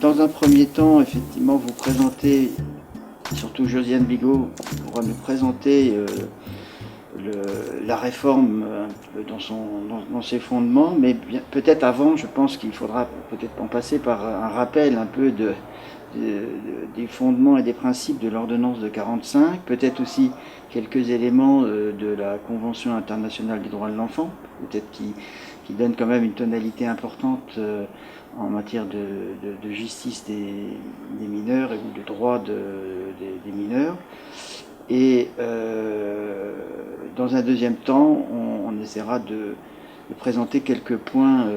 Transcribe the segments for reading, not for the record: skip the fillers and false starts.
dans un premier temps, effectivement, vous présentez, surtout Josiane Bigot, pourra nous présenter la réforme un peu dans ses fondements, mais peut-être avant, je pense qu'il faudra peut-être en passer par un rappel un peu des fondements et des principes de l'ordonnance de 45, peut-être aussi quelques éléments de la Convention internationale des droits de l'enfant, peut-être qui donne quand même une tonalité importante en matière de justice des mineurs ou de droits des mineurs. Et dans un deuxième temps, on essaiera de présenter quelques points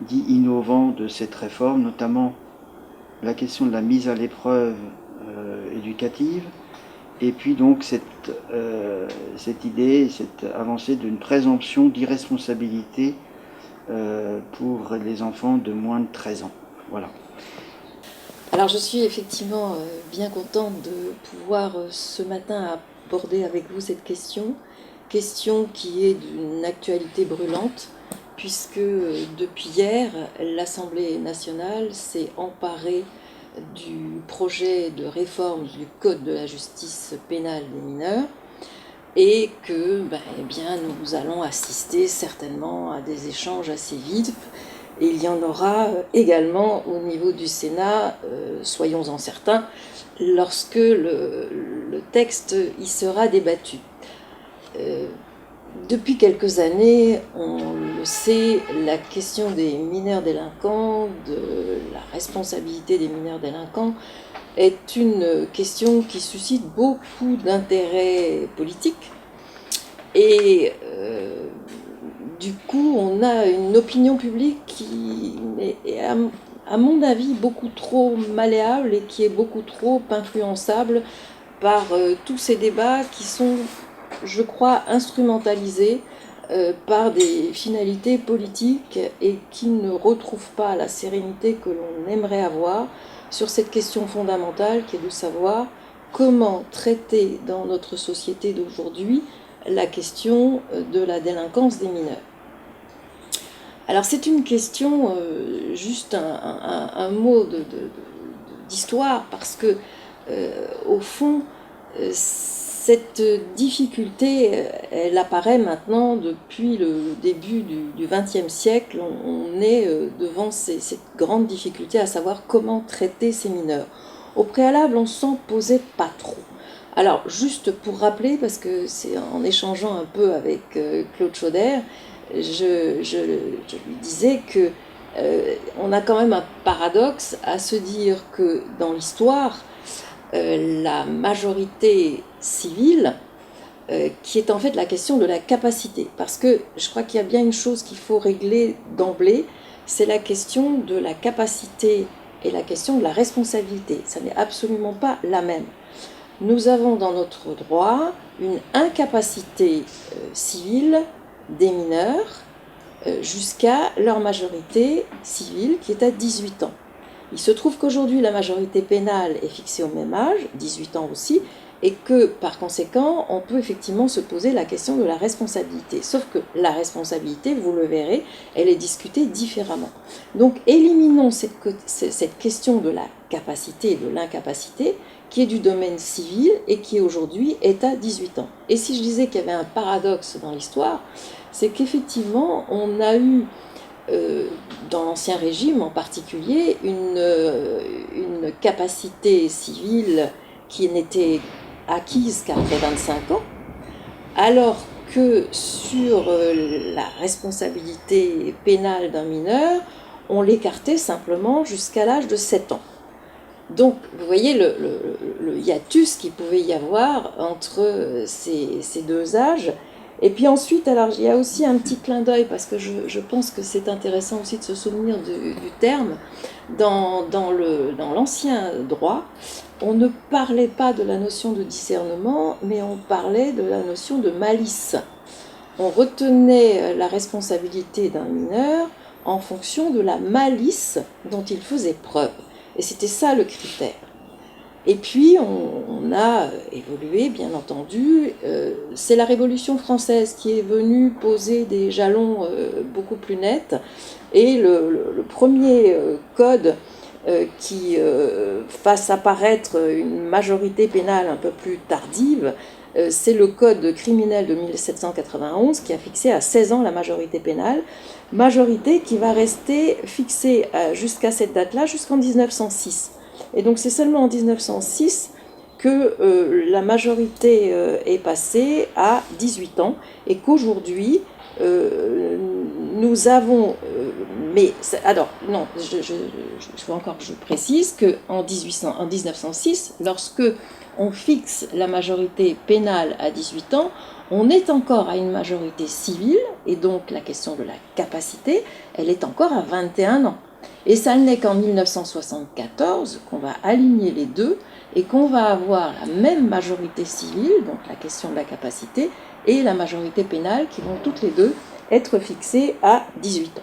dits innovants de cette réforme, notamment la question de la mise à l'épreuve éducative, et puis donc cette idée, cette avancée d'une présomption d'irresponsabilité pour les enfants de moins de 13 ans. Voilà. Alors je suis effectivement bien contente de pouvoir ce matin aborder avec vous cette question qui est d'une actualité brûlante, puisque depuis hier, l'Assemblée nationale s'est emparée du projet de réforme du Code de la justice pénale des mineurs, et que eh bien, nous allons assister certainement à des échanges assez vifs. Et il y en aura également au niveau du Sénat, soyons-en certains, lorsque le texte y sera débattu. Depuis quelques années, on le sait, la question des mineurs délinquants, de la responsabilité des mineurs délinquants, est une question qui suscite beaucoup d'intérêt politique. Et du coup, on a une opinion publique qui est, à mon avis, beaucoup trop malléable et qui est beaucoup trop influençable par tous ces débats qui sont, je crois, instrumentalisés par des finalités politiques et qui ne retrouvent pas la sérénité que l'on aimerait avoir sur cette question fondamentale qui est de savoir comment traiter dans notre société d'aujourd'hui la question de la délinquance des mineurs. Alors c'est une question, juste un mot d'histoire, parce que au fond, cette difficulté, elle apparaît maintenant depuis le début du XXe siècle. On est devant cette grande difficulté à savoir comment traiter ces mineurs. Au préalable, on s'en posait pas trop. Alors, juste pour rappeler, parce que c'est en échangeant un peu avec Claude Chauder, je lui disais que on a quand même un paradoxe à se dire que dans l'histoire, la majorité civile, qui est en fait la question de la capacité. Parce que je crois qu'il y a bien une chose qu'il faut régler d'emblée, c'est la question de la capacité et la question de la responsabilité. Ça n'est absolument pas la même. Nous avons dans notre droit une incapacité civile des mineurs jusqu'à leur majorité civile qui est à 18 ans. Il se trouve qu'aujourd'hui la majorité pénale est fixée au même âge, 18 ans aussi, et que par conséquent on peut effectivement se poser la question de la responsabilité. Sauf que la responsabilité, vous le verrez, elle est discutée différemment. Donc éliminons cette question de la capacité et de l'incapacité qui est du domaine civil et qui aujourd'hui est à 18 ans. Et si je disais qu'il y avait un paradoxe dans l'histoire, c'est qu'effectivement on a eu dans l'Ancien Régime en particulier une capacité civile qui n'était acquise qu'après 25 ans, alors que sur la responsabilité pénale d'un mineur, on l'écartait simplement jusqu'à l'âge de 7 ans. Donc, vous voyez le hiatus qu'il pouvait y avoir entre ces deux âges. Et puis ensuite, alors il y a aussi un petit clin d'œil, parce que je pense que c'est intéressant aussi de se souvenir du terme. Dans l'ancien droit, on ne parlait pas de la notion de discernement, mais on parlait de la notion de malice. On retenait la responsabilité d'un mineur en fonction de la malice dont il faisait preuve. Et c'était ça le critère. Et puis on a évolué, bien entendu. C'est la Révolution française qui est venue poser des jalons beaucoup plus nets. Et le premier code qui fasse apparaître une majorité pénale un peu plus tardive, c'est le code criminel de 1791 qui a fixé à 16 ans la majorité pénale, majorité qui va rester fixée jusqu'à cette date-là, jusqu'en 1906. Et donc c'est seulement en 1906 que la majorité est passée à 18 ans et qu'aujourd'hui, nous avons... alors, non, je veux encore que je précise qu'en 1906, lorsque on fixe la majorité pénale à 18 ans, on est encore à une majorité civile, et donc la question de la capacité, elle est encore à 21 ans. Et ça n'est qu'en 1974 qu'on va aligner les deux, et qu'on va avoir la même majorité civile, donc la question de la capacité, et la majorité pénale, qui vont toutes les deux être fixées à 18 ans.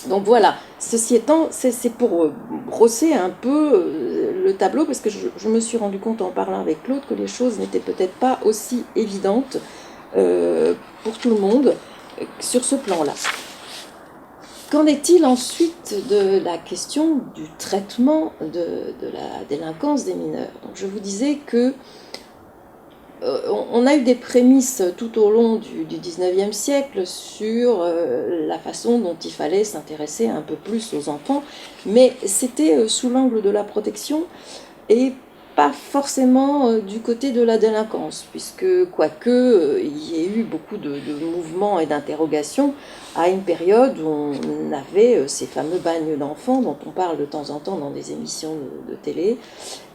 Donc voilà, ceci étant, c'est pour brosser un peu le tableau, parce que je me suis rendu compte en parlant avec Claude que les choses n'étaient peut-être pas aussi évidentes pour tout le monde sur ce plan-là. Qu'en est-il ensuite de la question du traitement de la délinquance des mineurs? Donc je vous disais que on a eu des prémices tout au long du 19e siècle sur la façon dont il fallait s'intéresser un peu plus aux enfants, mais c'était sous l'angle de la protection et pas forcément du côté de la délinquance, puisque quoique il y ait eu beaucoup de mouvements et d'interrogations à une période où on avait ces fameux bagnes d'enfants dont on parle de temps en temps dans des émissions de télé,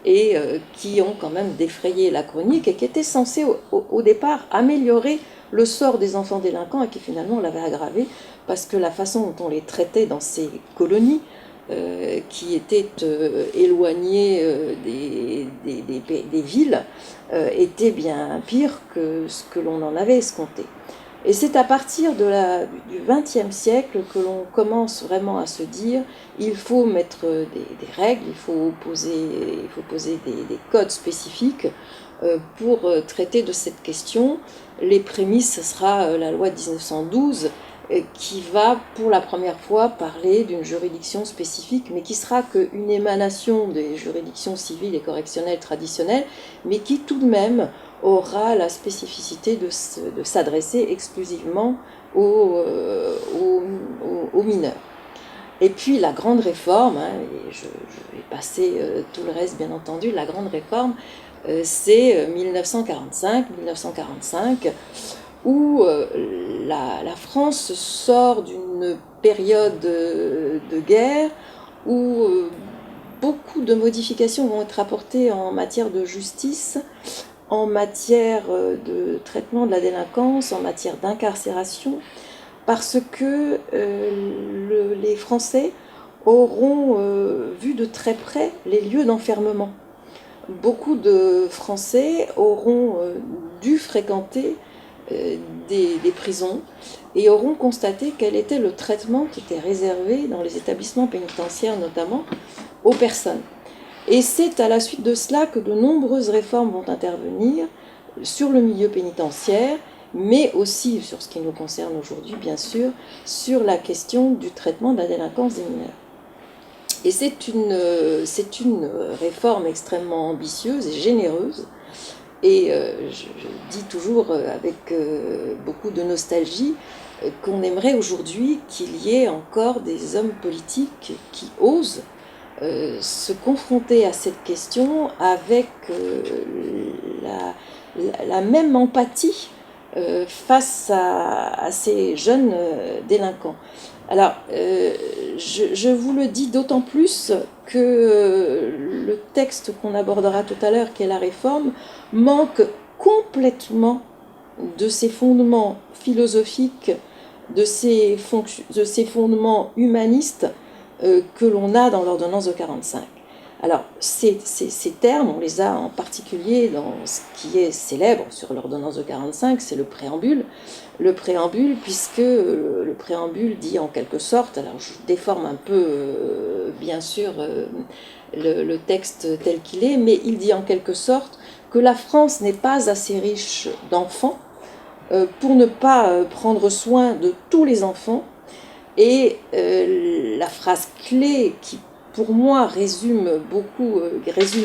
et qui ont quand même défrayé la chronique et qui étaient censés au départ améliorer le sort des enfants délinquants et qui finalement l'avaient aggravé parce que la façon dont on les traitait dans ces colonies qui étaient éloignées des villes était bien pire que ce que l'on en avait escompté. Et c'est à partir du XXe siècle que l'on commence vraiment à se dire il faut mettre des règles, il faut poser des codes spécifiques pour traiter de cette question. Les prémices, ce sera la loi de 1912 qui va pour la première fois parler d'une juridiction spécifique, mais qui sera qu'une émanation des juridictions civiles et correctionnelles traditionnelles, mais qui tout de même aura la spécificité de s'adresser exclusivement aux mineurs. Et puis la grande réforme, et je vais passer tout le reste bien entendu, la grande réforme, c'est 1945, où la France sort d'une période de guerre où beaucoup de modifications vont être apportées en matière de justice, en matière de traitement de la délinquance, en matière d'incarcération, parce que les Français auront vu de très près les lieux d'enfermement. Beaucoup de Français auront dû fréquenter des prisons et auront constaté quel était le traitement qui était réservé dans les établissements pénitentiaires notamment aux personnes. Et c'est à la suite de cela que de nombreuses réformes vont intervenir sur le milieu pénitentiaire, mais aussi sur ce qui nous concerne aujourd'hui, bien sûr, sur la question du traitement de la délinquance des mineurs. Et c'est une réforme extrêmement ambitieuse et généreuse. Et je dis toujours avec beaucoup de nostalgie qu'on aimerait aujourd'hui qu'il y ait encore des hommes politiques qui osent se confronter à cette question avec la même empathie face à ces jeunes délinquants. Alors, je vous le dis d'autant plus que le texte qu'on abordera tout à l'heure, qui est la réforme, manque complètement de ses fondements philosophiques, de ses fondements humanistes que l'on a dans l'ordonnance de 45. Alors, ces termes, on les a en particulier dans ce qui est célèbre sur l'ordonnance de 45, c'est le préambule. Le préambule, puisque le préambule dit en quelque sorte, alors je déforme un peu, bien sûr, le texte tel qu'il est, mais il dit en quelque sorte que la France n'est pas assez riche d'enfants pour ne pas prendre soin de tous les enfants. Et la phrase clé qui pour moi, résume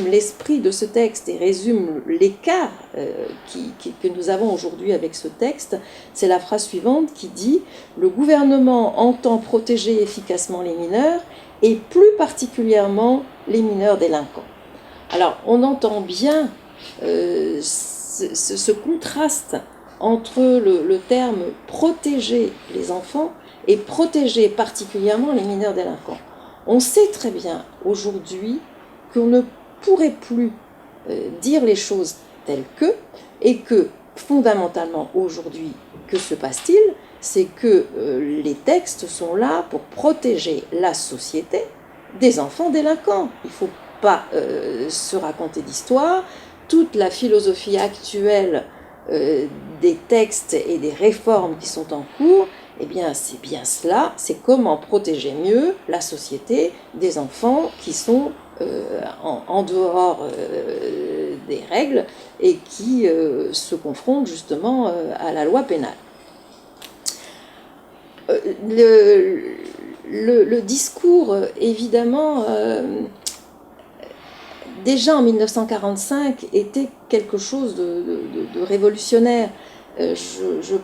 l'esprit de ce texte et résume l'écart que nous avons aujourd'hui avec ce texte. C'est la phrase suivante qui dit « Le gouvernement entend protéger efficacement les mineurs et plus particulièrement les mineurs délinquants ». Alors, on entend bien ce contraste entre le terme « protéger les enfants » et « protéger particulièrement les mineurs délinquants ». On sait très bien aujourd'hui qu'on ne pourrait plus dire les choses telles que, et que fondamentalement aujourd'hui, que se passe-t-il? C'est que les textes sont là pour protéger la société des enfants délinquants. Il ne faut pas se raconter d'histoire. Toute la philosophie actuelle des textes et des réformes qui sont en cours, eh bien, c'est bien cela, c'est comment protéger mieux la société des enfants qui sont en dehors des règles et qui se confrontent justement à la loi pénale. Le discours, évidemment, déjà en 1945, était quelque chose de révolutionnaire. Je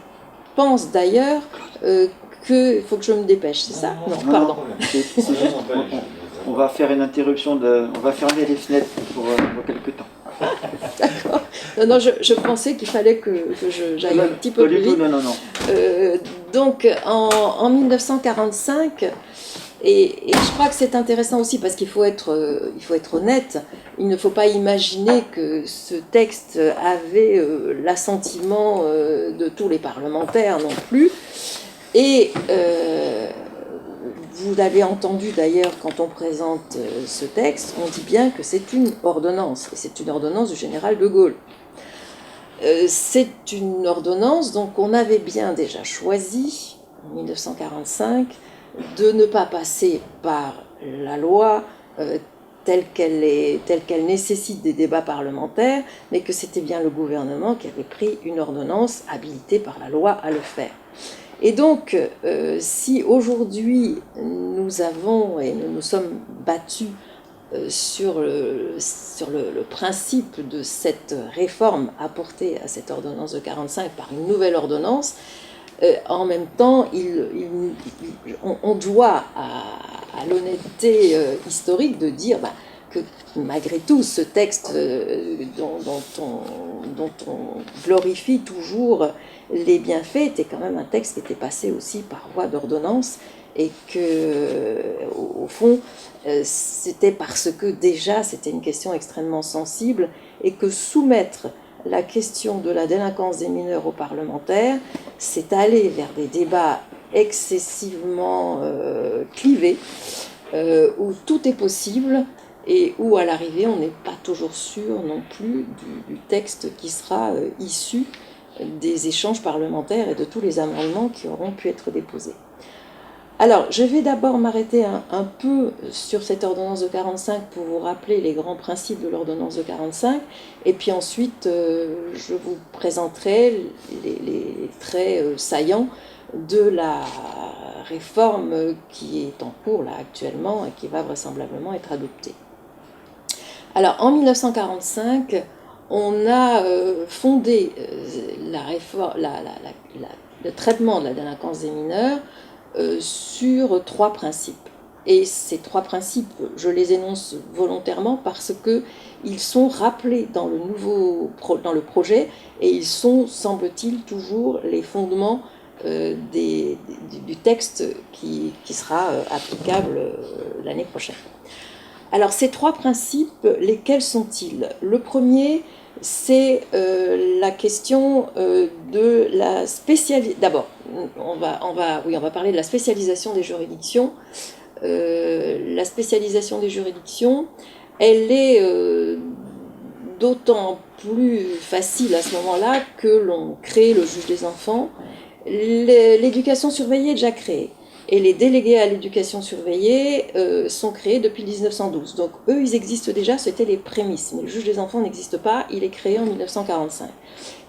pense d'ailleurs qu'il faut que je me dépêche, c'est ça? Non, pardon. On va faire une interruption, on va fermer les fenêtres pour quelques temps. D'accord. Non, je pensais qu'il fallait que j'aille un petit peu plus vite. Non. Donc en 1945, et je crois que c'est intéressant aussi parce qu'il faut être honnête, il ne faut pas imaginer que ce texte avait l'assentiment de tous les parlementaires non plus. Et vous l'avez entendu d'ailleurs quand on présente ce texte, on dit bien que c'est une ordonnance, et c'est une ordonnance du général de Gaulle. C'est une ordonnance donc on avait bien déjà choisi en 1945 de ne pas passer par la loi telle qu'elle nécessite des débats parlementaires, mais que c'était bien le gouvernement qui avait pris une ordonnance habilitée par la loi à le faire. Et donc, si aujourd'hui nous avons et nous nous sommes battus sur le principe de cette réforme apportée à cette ordonnance de 1945 par une nouvelle ordonnance, en même temps, on doit à l'honnêteté historique de dire que malgré tout, ce texte dont on glorifie toujours les bienfaits était quand même un texte qui était passé aussi par voie d'ordonnance et que, au fond, c'était parce que déjà c'était une question extrêmement sensible et que soumettre la question de la délinquance des mineurs aux parlementaires, c'est aller vers des débats excessivement clivés, où tout est possible et où à l'arrivée on n'est pas toujours sûr non plus du texte qui sera issu des échanges parlementaires et de tous les amendements qui auront pu être déposés. Alors, je vais d'abord m'arrêter un peu sur cette ordonnance de 1945 pour vous rappeler les grands principes de l'ordonnance de 1945, et puis ensuite je vous présenterai les traits saillants de la réforme qui est en cours là actuellement et qui va vraisemblablement être adoptée. Alors, en 1945, on a fondé le traitement de la délinquance des mineurs sur trois principes. Et ces trois principes, je les énonce volontairement parce qu'ils sont rappelés dans le projet et ils sont, semble-t-il, toujours les fondements du texte qui sera applicable l'année prochaine. Alors ces trois principes, lesquels sont-ils? Le premier, c'est la question de la spécialisation. D'abord, on va parler de la spécialisation des juridictions. La spécialisation des juridictions, elle est d'autant plus facile à ce moment-là que l'on crée le juge des enfants. L'éducation surveillée est déjà créée. Et les délégués à l'éducation surveillée sont créés depuis 1912. Donc eux, ils existent déjà, c'était les prémices. Mais le juge des enfants n'existe pas, il est créé en 1945.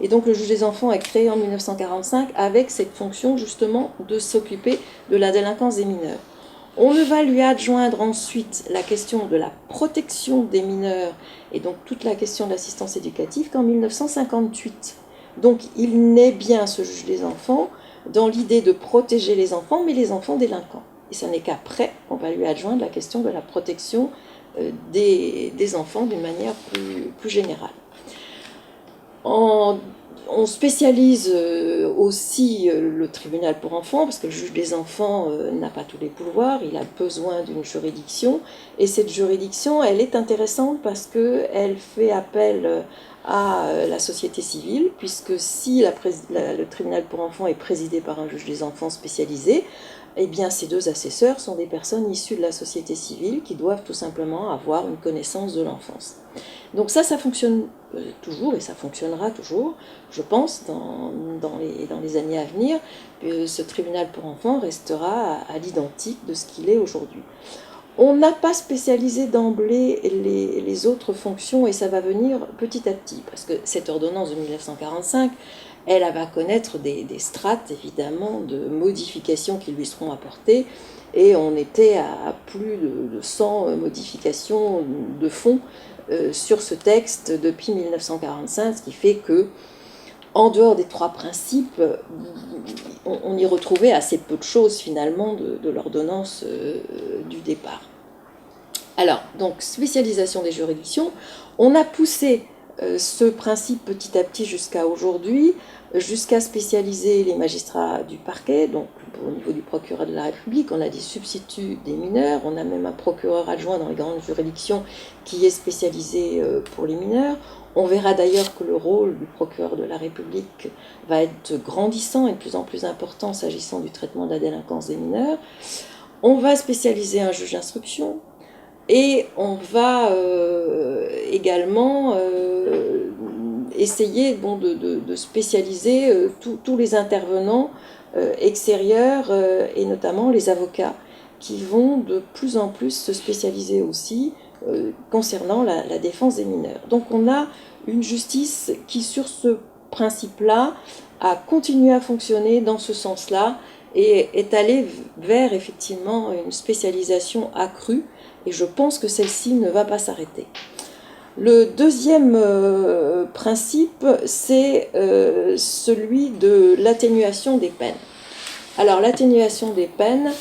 Et donc le juge des enfants est créé en 1945 avec cette fonction justement de s'occuper de la délinquance des mineurs. On ne va lui adjoindre ensuite la question de la protection des mineurs et donc toute la question de l'assistance éducative qu'en 1958. Donc il naît bien, ce juge des enfants, dans l'idée de protéger les enfants, mais les enfants délinquants. Et ce n'est qu'après qu'on va lui adjoindre la question de la protection des enfants d'une manière plus générale. On spécialise aussi le tribunal pour enfants, parce que le juge des enfants n'a pas tous les pouvoirs, il a besoin d'une juridiction, et cette juridiction, elle est intéressante parce qu'elle fait appel à la société civile, puisque si le tribunal pour enfants est présidé par un juge des enfants spécialisé, eh bien ces deux assesseurs sont des personnes issues de la société civile qui doivent tout simplement avoir une connaissance de l'enfance. Donc ça fonctionne toujours et ça fonctionnera toujours, je pense, dans les années à venir. Ce tribunal pour enfants restera à l'identique de ce qu'il est aujourd'hui. On n'a pas spécialisé d'emblée les autres fonctions et ça va venir petit à petit, parce que cette ordonnance de 1945, elle va connaître des strates, évidemment, de modifications qui lui seront apportées, et on était à plus de 100 modifications de fond sur ce texte depuis 1945, ce qui fait que, en dehors des trois principes, on y retrouvait assez peu de choses finalement de l'ordonnance du départ. Alors, donc, spécialisation des juridictions, on a poussé ce principe petit à petit jusqu'à aujourd'hui, jusqu'à spécialiser les magistrats du parquet, donc au niveau du procureur de la République, on a des substituts des mineurs, on a même un procureur adjoint dans les grandes juridictions qui est spécialisé pour les mineurs. On verra d'ailleurs que le rôle du procureur de la République va être grandissant et de plus en plus important s'agissant du traitement de la délinquance des mineurs. On va spécialiser un juge d'instruction et on va également essayer de spécialiser tous les intervenants extérieurs et notamment les avocats qui vont de plus en plus se spécialiser aussi concernant la défense des mineurs. Donc on a une justice qui, sur ce principe-là, a continué à fonctionner dans ce sens-là et est allée vers effectivement une spécialisation accrue, et je pense que celle-ci ne va pas s'arrêter. Le deuxième principe, c'est celui de l'atténuation des peines. Alors l'atténuation des peines,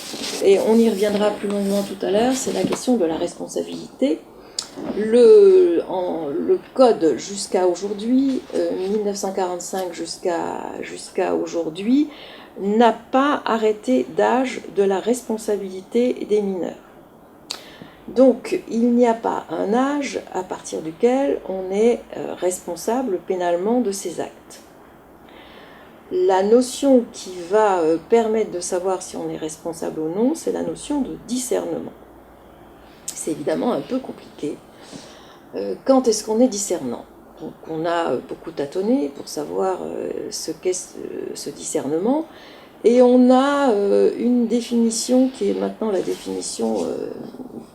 et on y reviendra plus longuement tout à l'heure, c'est la question de la responsabilité. Le code jusqu'à aujourd'hui, 1945 jusqu'à aujourd'hui, n'a pas arrêté d'âge de la responsabilité des mineurs. Donc il n'y a pas un âge à partir duquel on est responsable pénalement de ses actes. La notion qui va permettre de savoir si on est responsable ou non, c'est la notion de discernement. C'est évidemment un peu compliqué. Quand est-ce qu'on est discernant? Donc on a beaucoup tâtonné pour savoir ce qu'est ce discernement, et on a une définition qui est maintenant la définition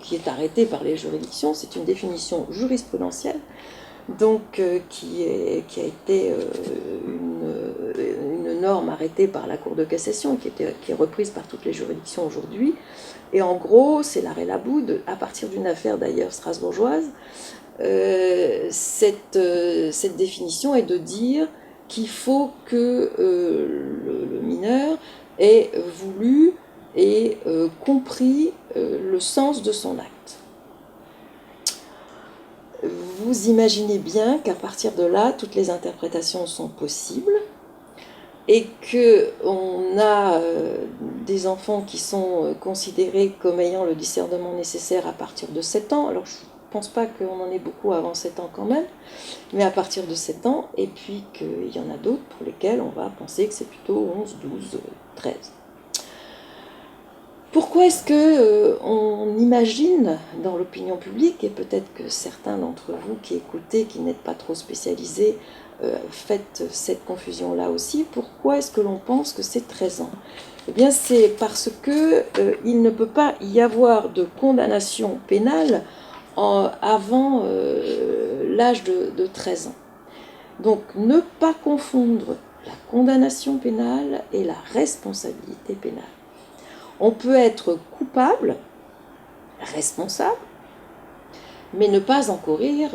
qui est arrêtée par les juridictions, c'est une définition jurisprudentielle, donc qui a été une norme arrêtée par la Cour de cassation, qui est reprise par toutes les juridictions aujourd'hui. Et en gros, c'est l'arrêt Laboud, à partir d'une affaire d'ailleurs strasbourgeoise. Cette définition est de dire qu'il faut que le mineur ait voulu et compris le sens de son acte. Vous imaginez bien qu'à partir de là, toutes les interprétations sont possibles et qu'on a des enfants qui sont considérés comme ayant le discernement nécessaire à partir de 7 ans. Alors, je ne pense pas qu'on en ait beaucoup avant 7 ans quand même, mais à partir de 7 ans, et puis qu'il y en a d'autres pour lesquels on va penser que c'est plutôt 11, 12, 13. Pourquoi est-ce qu'on imagine dans l'opinion publique, et peut-être que certains d'entre vous qui écoutez, qui n'êtes pas trop spécialisés, faites cette confusion-là aussi, pourquoi est-ce que l'on pense que c'est 13 ans? Eh bien c'est parce qu'il ne peut pas y avoir de condamnation pénale avant l'âge de 13 ans. Donc ne pas confondre la condamnation pénale et la responsabilité pénale. On peut être coupable, responsable, mais ne pas encourir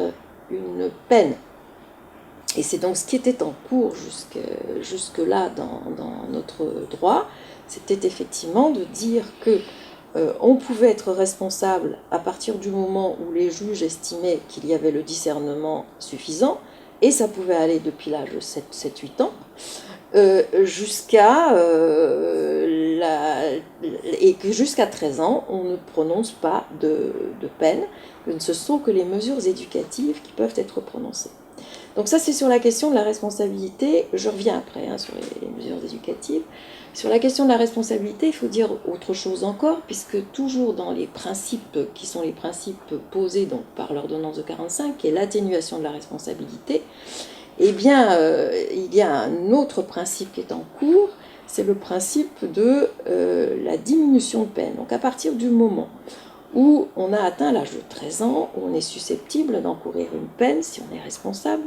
une peine. Et c'est donc ce qui était en cours jusque-là dans notre droit, c'était effectivement de dire que on pouvait être responsable à partir du moment où les juges estimaient qu'il y avait le discernement suffisant, et ça pouvait aller depuis l'âge de 7-8 ans, et que jusqu'à 13 ans, on ne prononce pas de peine, que ce sont que les mesures éducatives qui peuvent être prononcées. Donc ça, c'est sur la question de la responsabilité. Je reviens après sur les mesures éducatives. Sur la question de la responsabilité, il faut dire autre chose encore, puisque toujours dans les principes qui sont les principes posés donc, par l'ordonnance de 45, qui est l'atténuation de la responsabilité, eh bien, il y a un autre principe qui est en cours, c'est le principe de la diminution de peine. Donc à partir du moment où on a atteint l'âge de 13 ans, où on est susceptible d'encourir une peine si on est responsable,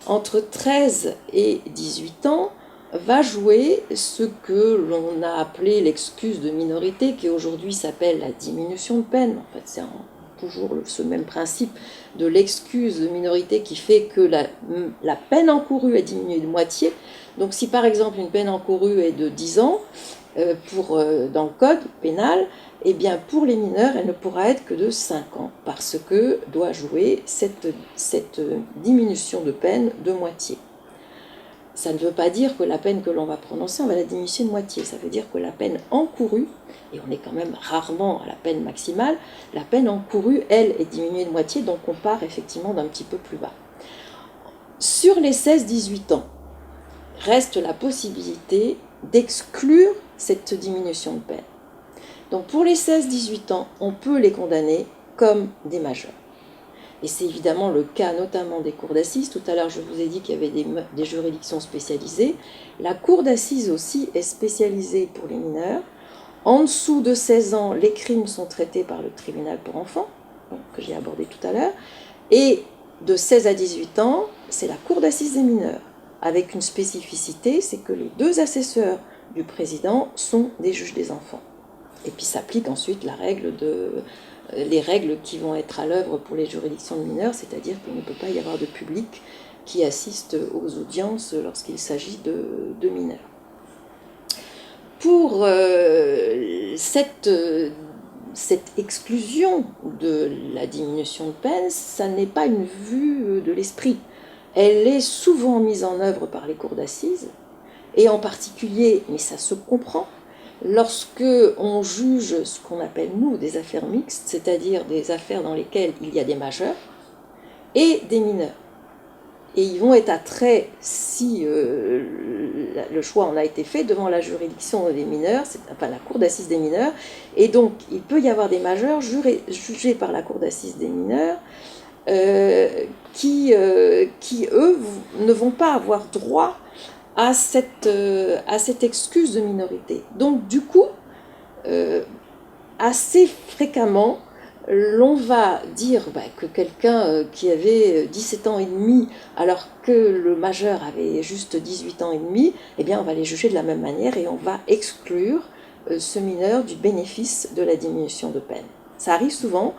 entre 13 et 18 ans, va jouer ce que l'on a appelé l'excuse de minorité, qui aujourd'hui s'appelle la diminution de peine. En fait, c'est toujours ce même principe de l'excuse de minorité qui fait que la peine encourue est diminuée de moitié. Donc si par exemple une peine encourue est de 10 ans, dans le code pénal, eh bien pour les mineurs, elle ne pourra être que de 5 ans, parce que doit jouer cette diminution de peine de moitié. Ça ne veut pas dire que la peine que l'on va prononcer, on va la diminuer de moitié. Ça veut dire que la peine encourue, et on est quand même rarement à la peine maximale, la peine encourue, elle, est diminuée de moitié, donc on part effectivement d'un petit peu plus bas. Sur les 16-18 ans, reste la possibilité d'exclure cette diminution de peine. Donc pour les 16-18 ans, on peut les condamner comme des majeurs. Et c'est évidemment le cas notamment des cours d'assises. Tout à l'heure, je vous ai dit qu'il y avait des juridictions spécialisées. La cour d'assises aussi est spécialisée pour les mineurs. En dessous de 16 ans, les crimes sont traités par le tribunal pour enfants, que j'ai abordé tout à l'heure. Et de 16 à 18 ans, c'est la cour d'assises des mineurs, avec une spécificité, c'est que les 2 assesseurs du président sont des juges des enfants. Et puis s'applique ensuite les règles qui vont être à l'œuvre pour les juridictions de mineurs, c'est-à-dire qu'il ne peut pas y avoir de public qui assiste aux audiences lorsqu'il s'agit de mineurs. Pour cette exclusion de la diminution de peine, ça n'est pas une vue de l'esprit. Elle est souvent mise en œuvre par les cours d'assises, et en particulier, mais ça se comprend, lorsque on juge ce qu'on appelle, nous, des affaires mixtes, c'est-à-dire des affaires dans lesquelles il y a des majeurs et des mineurs. Et ils vont être attraits, si le choix en a été fait, devant la juridiction des mineurs, enfin la cour d'assises des mineurs, et donc il peut y avoir des majeurs jugés par la cour d'assises des mineurs qui, eux, ne vont pas avoir droit à cette excuse de minorité. Donc du coup, assez fréquemment, l'on va dire que quelqu'un qui avait 17 ans et demi, alors que le majeur avait juste 18 ans et demi, eh bien on va les juger de la même manière et on va exclure ce mineur du bénéfice de la diminution de peine. Ça arrive souvent,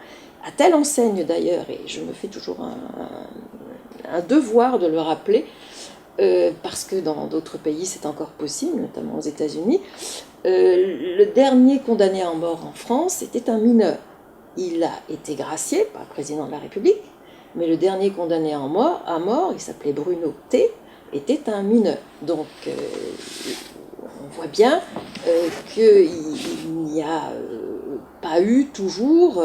à telle enseigne d'ailleurs, et je me fais toujours un devoir de le rappeler, parce que dans d'autres pays c'est encore possible, notamment aux États-Unis. Le dernier condamné à mort en France était un mineur. Il a été gracié par le président de la République, mais le dernier condamné à mort, il s'appelait Bruno T, était un mineur. Donc on voit bien qu'il n'y a pas eu toujours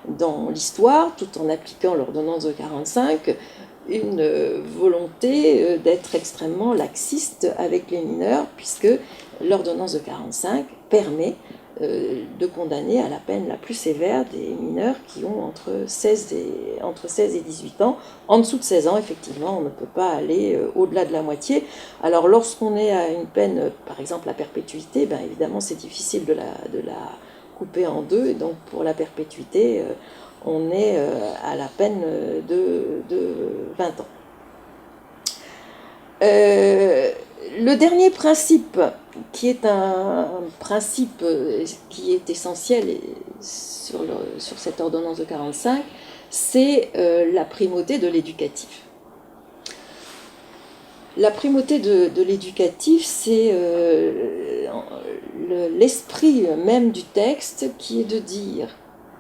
dans l'histoire, tout en appliquant l'ordonnance de 45, une volonté d'être extrêmement laxiste avec les mineurs, puisque l'ordonnance de 45 permet de condamner à la peine la plus sévère des mineurs qui ont entre 16 et 18 ans. En dessous de 16 ans, effectivement, on ne peut pas aller au-delà de la moitié. Alors lorsqu'on est à une peine, par exemple la perpétuité, évidemment c'est difficile de la couper en deux, et donc pour la perpétuité, on est à la peine de 20 ans. Le dernier principe, qui est un principe qui est essentiel sur cette ordonnance de 45, c'est la primauté de l'éducatif. La primauté de l'éducatif, c'est l'esprit même du texte qui est de dire,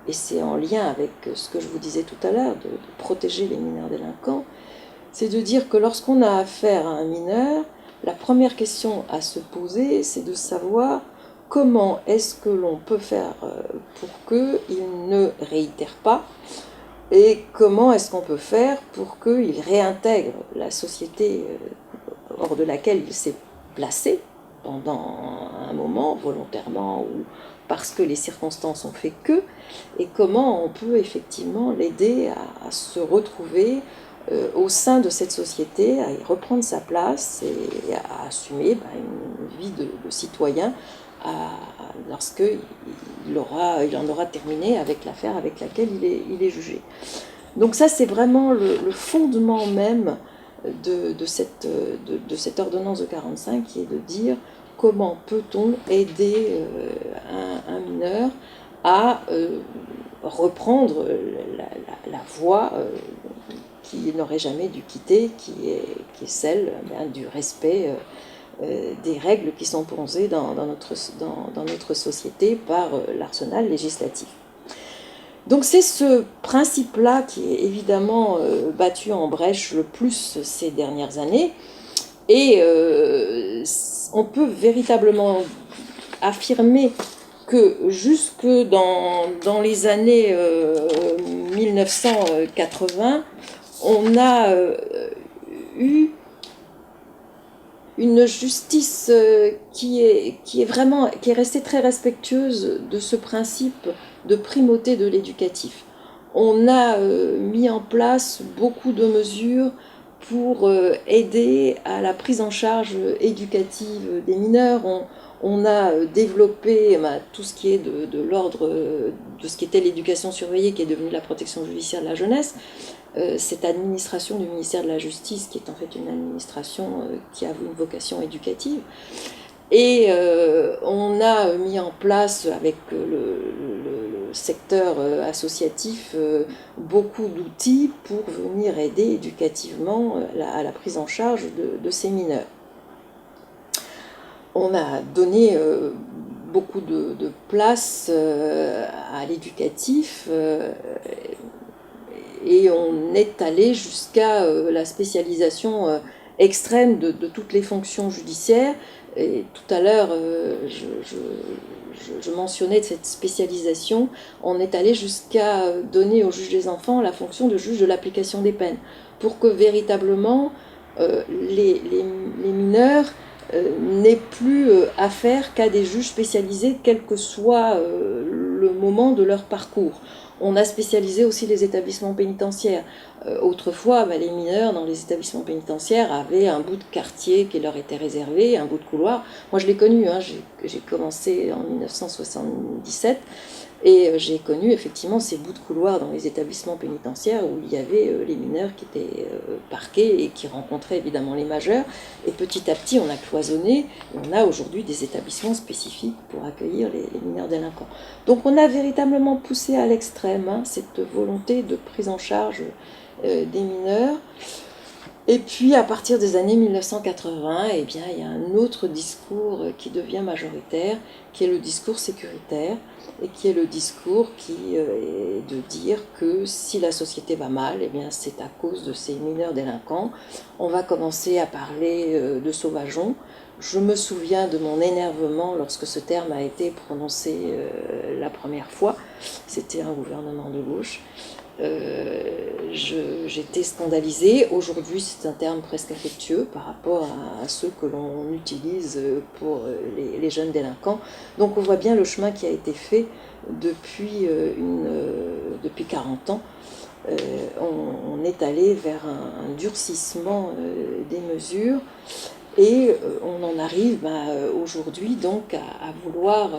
et c'est en lien avec ce que je vous disais tout à l'heure, de protéger les mineurs délinquants, c'est de dire que lorsqu'on a affaire à un mineur, la première question à se poser, c'est de savoir comment est-ce que l'on peut faire pour qu'il ne réitère pas, et comment est-ce qu'on peut faire pour qu'il réintègre la société hors de laquelle il s'est placé pendant un moment, volontairement ou parce que les circonstances ont fait que, et comment on peut effectivement l'aider à se retrouver au sein de cette société, à y reprendre sa place et à assumer une vie de citoyen lorsqu'il en aura terminé avec l'affaire avec laquelle il est jugé. Donc ça, c'est vraiment le fondement même de cette ordonnance de 45, qui est de dire comment peut-on aider un mineur à reprendre la voie qui n'aurait jamais dû quitter, qui est celle du respect des règles qui sont posées dans notre société par l'arsenal législatif. Donc c'est ce principe-là qui est évidemment battu en brèche le plus ces dernières années, et on peut véritablement affirmer que jusque dans les années 1980, on a eu une justice qui est restée très respectueuse de ce principe de primauté de l'éducatif. On a mis en place beaucoup de mesures pour aider à la prise en charge éducative des mineurs. On a développé tout ce qui est de l'ordre de ce qui était l'éducation surveillée, qui est devenue la protection judiciaire de la jeunesse. Cette administration du ministère de la Justice, qui est en fait une administration qui a une vocation éducative. Et on a mis en place avec le secteur associatif beaucoup d'outils pour venir aider éducativement à la prise en charge de ces mineurs. On a donné beaucoup de place à l'éducatif et on est allé jusqu'à la spécialisation extrême de toutes les fonctions judiciaires. Et tout à l'heure, je mentionnais cette spécialisation. On est allé jusqu'à donner au juge des enfants la fonction de juge de l'application des peines, pour que véritablement les mineurs n'aient plus affaire qu'à des juges spécialisés, quel que soit le moment de leur parcours. On a spécialisé aussi les établissements pénitentiaires. Autrefois, les mineurs dans les établissements pénitentiaires avaient un bout de quartier qui leur était réservé, un bout de couloir. Moi, je l'ai connu, j'ai commencé en 1977, et j'ai connu effectivement ces bouts de couloir dans les établissements pénitentiaires où il y avait les mineurs qui étaient parqués et qui rencontraient évidemment les majeurs. Et petit à petit, on a cloisonné, et on a aujourd'hui des établissements spécifiques pour accueillir les mineurs délinquants. Donc on a véritablement poussé à l'extrême cette volonté de prise en charge des mineurs. Et puis à partir des années 1980, il y a un autre discours qui devient majoritaire, qui est le discours sécuritaire, et qui est le discours qui est de dire que si la société va mal, c'est à cause de ces mineurs délinquants. On va commencer à parler de sauvageons. Je me souviens de mon énervement lorsque ce terme a été prononcé la première fois. C'était un gouvernement de gauche. J'étais scandalisée. Aujourd'hui, c'est un terme presque affectueux par rapport à ceux que l'on utilise pour les jeunes délinquants. Donc on voit bien le chemin qui a été fait depuis 40 ans. On est allé vers un durcissement des mesures, et on en arrive aujourd'hui donc à vouloir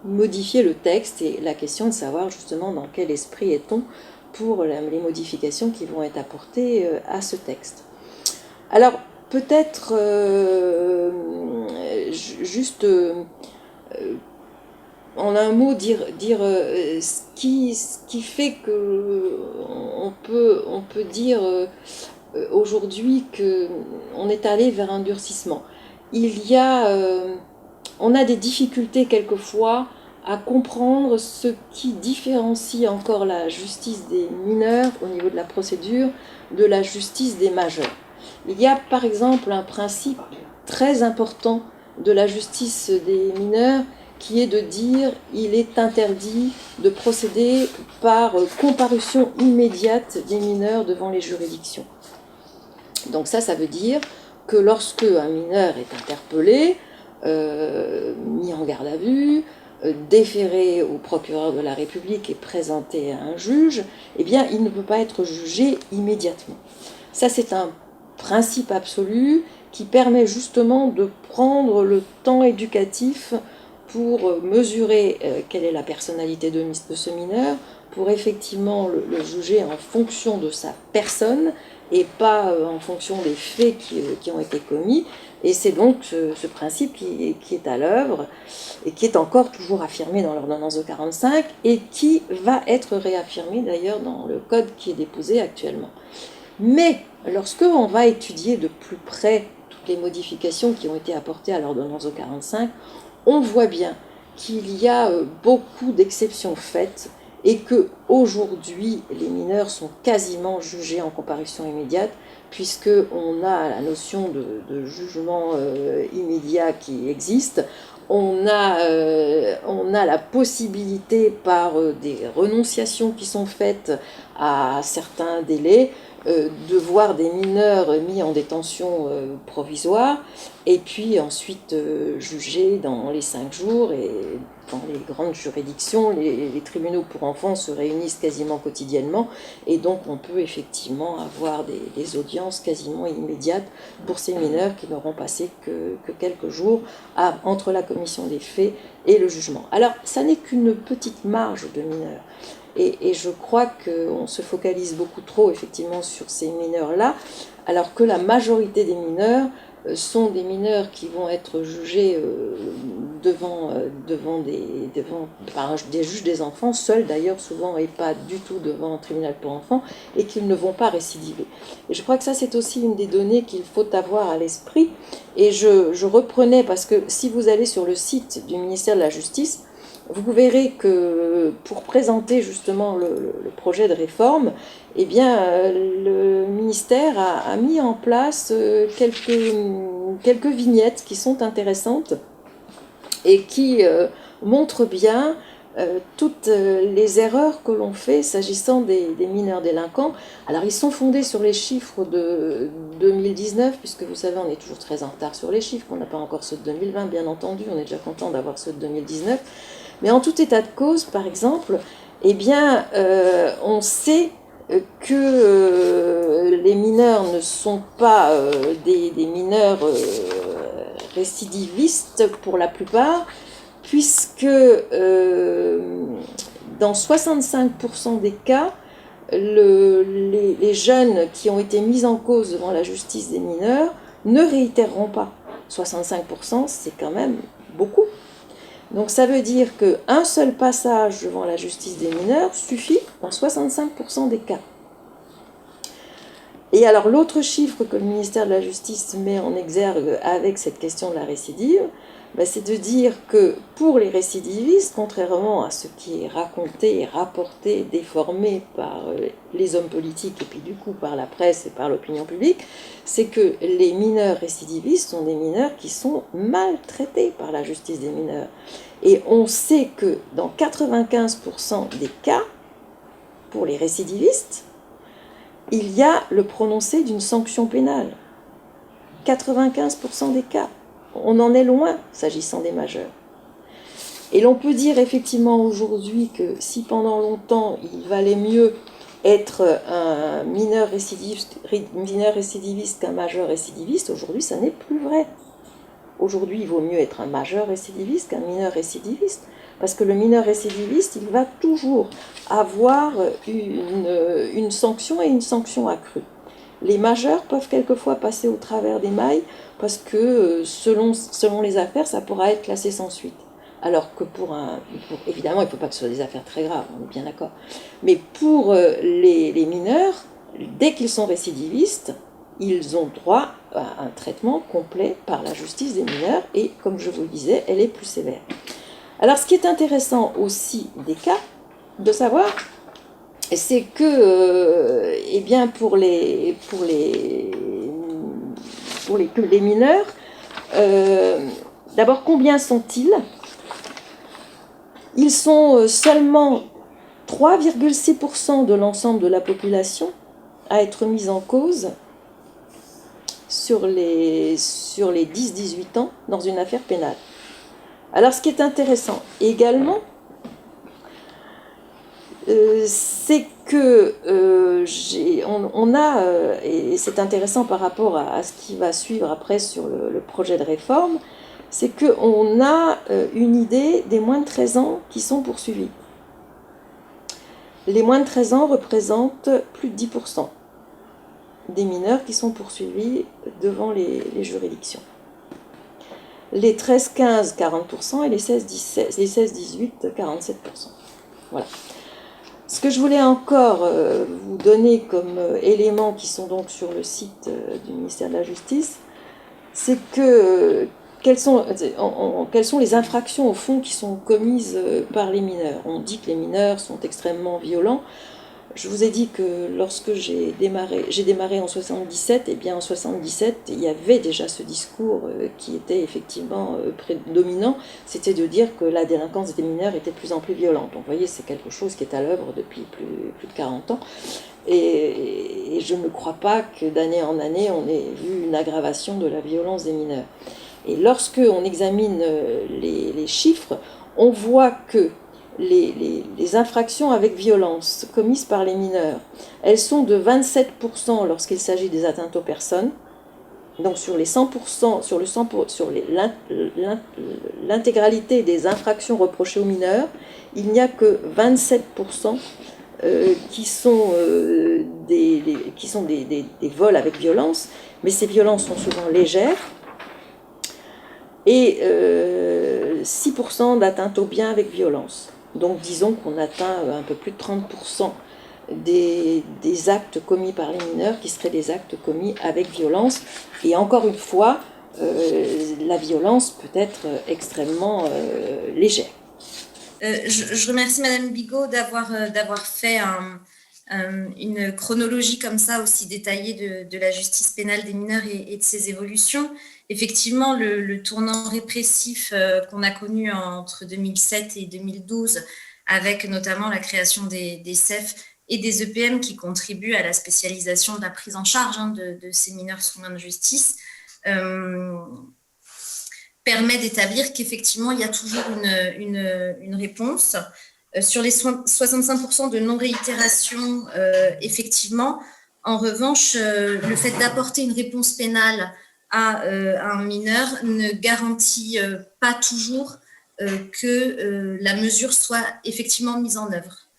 modifier le texte, et la question de savoir justement dans quel esprit est-on pour les modifications qui vont être apportées à ce texte. Alors, peut-être juste en un mot dire ce qui fait que on peut dire aujourd'hui qu'on est allé vers un durcissement. On a des difficultés quelquefois à comprendre ce qui différencie encore la justice des mineurs au niveau de la procédure de la justice des majeurs. Il y a par exemple un principe très important de la justice des mineurs qui est de dire qu'il est interdit de procéder par comparution immédiate des mineurs devant les juridictions. Donc ça veut dire que lorsque un mineur est interpellé, mis en garde à vue, déféré au procureur de la République et présenté à un juge, eh bien, il ne peut pas être jugé immédiatement. Ça, c'est un principe absolu qui permet justement de prendre le temps éducatif pour mesurer quelle est la personnalité de ce mineur, pour effectivement le juger en fonction de sa personne et pas en fonction des faits qui ont été commis. Et c'est donc ce principe qui est à l'œuvre et qui est encore toujours affirmé dans l'ordonnance de 1945 et qui va être réaffirmé d'ailleurs dans le code qui est déposé actuellement. Mais lorsque on va étudier de plus près toutes les modifications qui ont été apportées à l'ordonnance de 1945, on voit bien qu'il y a beaucoup d'exceptions faites et qu'aujourd'hui, les mineurs sont quasiment jugés en comparution immédiate, puisqu'on a la notion de jugement immédiat qui existe. On a la possibilité, par des renonciations qui sont faites à certains délais, de voir des mineurs mis en détention provisoire et puis ensuite jugés dans les 5 jours. Et dans les grandes juridictions, les tribunaux pour enfants se réunissent quasiment quotidiennement et donc on peut effectivement avoir des audiences quasiment immédiates pour ces mineurs qui n'auront passé que quelques jours entre la commission des faits et le jugement. Alors ça n'est qu'une petite marge de mineurs. Et je crois qu'on se focalise beaucoup trop effectivement sur ces mineurs-là, alors que la majorité des mineurs sont des mineurs qui vont être jugés par des juges des enfants, seuls d'ailleurs souvent et pas du tout devant un tribunal pour enfants, et qu'ils ne vont pas récidiver. Et je crois que ça c'est aussi une des données qu'il faut avoir à l'esprit. Et je reprenais, parce que si vous allez sur le site du ministère de la Justice, vous verrez que pour présenter justement le projet de réforme, eh bien, le ministère a mis en place quelques vignettes qui sont intéressantes et qui montrent bien toutes les erreurs que l'on fait s'agissant des mineurs délinquants. Alors ils sont fondés sur les chiffres de 2019, puisque vous savez on est toujours très en retard sur les chiffres, on n'a pas encore ceux de 2020 bien entendu, on est déjà content d'avoir ceux de 2019. Mais en tout état de cause, par exemple, eh bien, on sait que les mineurs ne sont pas des mineurs récidivistes pour la plupart, puisque dans 65% des cas, les jeunes qui ont été mis en cause devant la justice des mineurs ne réitéreront pas. 65%, c'est quand même beaucoup. Donc ça veut dire qu'un seul passage devant la justice des mineurs suffit dans 65% des cas. Et alors l'autre chiffre que le ministère de la Justice met en exergue avec cette question de la récidive, c'est de dire que pour les récidivistes, contrairement à ce qui est raconté et rapporté, déformé par les hommes politiques et puis du coup par la presse et par l'opinion publique, c'est que les mineurs récidivistes sont des mineurs qui sont maltraités par la justice des mineurs. Et on sait que dans 95% des cas, pour les récidivistes, il y a le prononcé d'une sanction pénale. 95% des cas. On en est loin s'agissant des majeurs. Et l'on peut dire effectivement aujourd'hui que si pendant longtemps il valait mieux être un mineur récidiviste qu'un majeur récidiviste, aujourd'hui ça n'est plus vrai. Aujourd'hui il vaut mieux être un majeur récidiviste qu'un mineur récidiviste. Parce que le mineur récidiviste, il va toujours avoir une sanction et une sanction accrue. Les majeurs peuvent quelquefois passer au travers des mailles parce que selon les affaires, ça pourra être classé sans suite. Alors que évidemment, il ne faut pas que ce soit des affaires très graves, on est bien d'accord. Mais pour les mineurs, dès qu'ils sont récidivistes, ils ont droit à un traitement complet par la justice des mineurs et, comme je vous le disais, elle est plus sévère. Alors, ce qui est intéressant aussi des cas, de savoir, c'est que, eh bien, pour les mineurs, d'abord, combien sont-ils? Ils sont seulement 3,6% de l'ensemble de la population à être mise en cause sur les 10-18 ans dans une affaire pénale. Alors, ce qui est intéressant également, c'est que on a, et c'est intéressant par rapport à ce qui va suivre après sur le projet de réforme, c'est qu'on a une idée des moins de 13 ans qui sont poursuivis. Les moins de 13 ans représentent plus de 10% des mineurs qui sont poursuivis devant les juridictions. Les 13-15, 40%, et les 16-18, 47%. Voilà. Ce que je voulais encore vous donner comme éléments qui sont donc sur le site du ministère de la Justice, c'est que quelles sont les infractions au fond qui sont commises par les mineurs. On dit que les mineurs sont extrêmement violents. Je vous ai dit que lorsque j'ai démarré en 77, et bien en 77, il y avait déjà ce discours qui était effectivement prédominant, c'était de dire que la délinquance des mineurs était de plus en plus violente. Donc vous voyez, c'est quelque chose qui est à l'œuvre depuis plus de 40 ans. Et je ne crois pas que d'année en année, on ait vu une aggravation de la violence des mineurs. Et lorsque on examine les chiffres, on voit que les infractions avec violence commises par les mineurs, elles sont de 27% lorsqu'il s'agit des atteintes aux personnes. Donc sur les 100%, sur l'intégralité des infractions reprochées aux mineurs, il n'y a que 27% qui sont des vols avec violence, mais ces violences sont souvent légères, et 6% d'atteintes aux biens avec violence. Donc disons qu'on atteint un peu plus de 30% des actes commis par les mineurs qui seraient des actes commis avec violence. Et encore une fois, la violence peut être extrêmement légère. Je remercie Madame Bigot d'avoir fait une chronologie comme ça aussi détaillée de la justice pénale des mineurs et de ses évolutions. Effectivement, le tournant répressif qu'on a connu entre 2007 et 2012, avec notamment la création des CEF et des EPM qui contribuent à la spécialisation de la prise en charge de ces mineurs sous main de justice, permet d'établir qu'effectivement, il y a toujours une réponse. Sur les 65% de non-réitération, effectivement, en revanche, le fait d'apporter une réponse pénale à un mineur ne garantit pas toujours que la mesure soit effectivement mise en œuvre.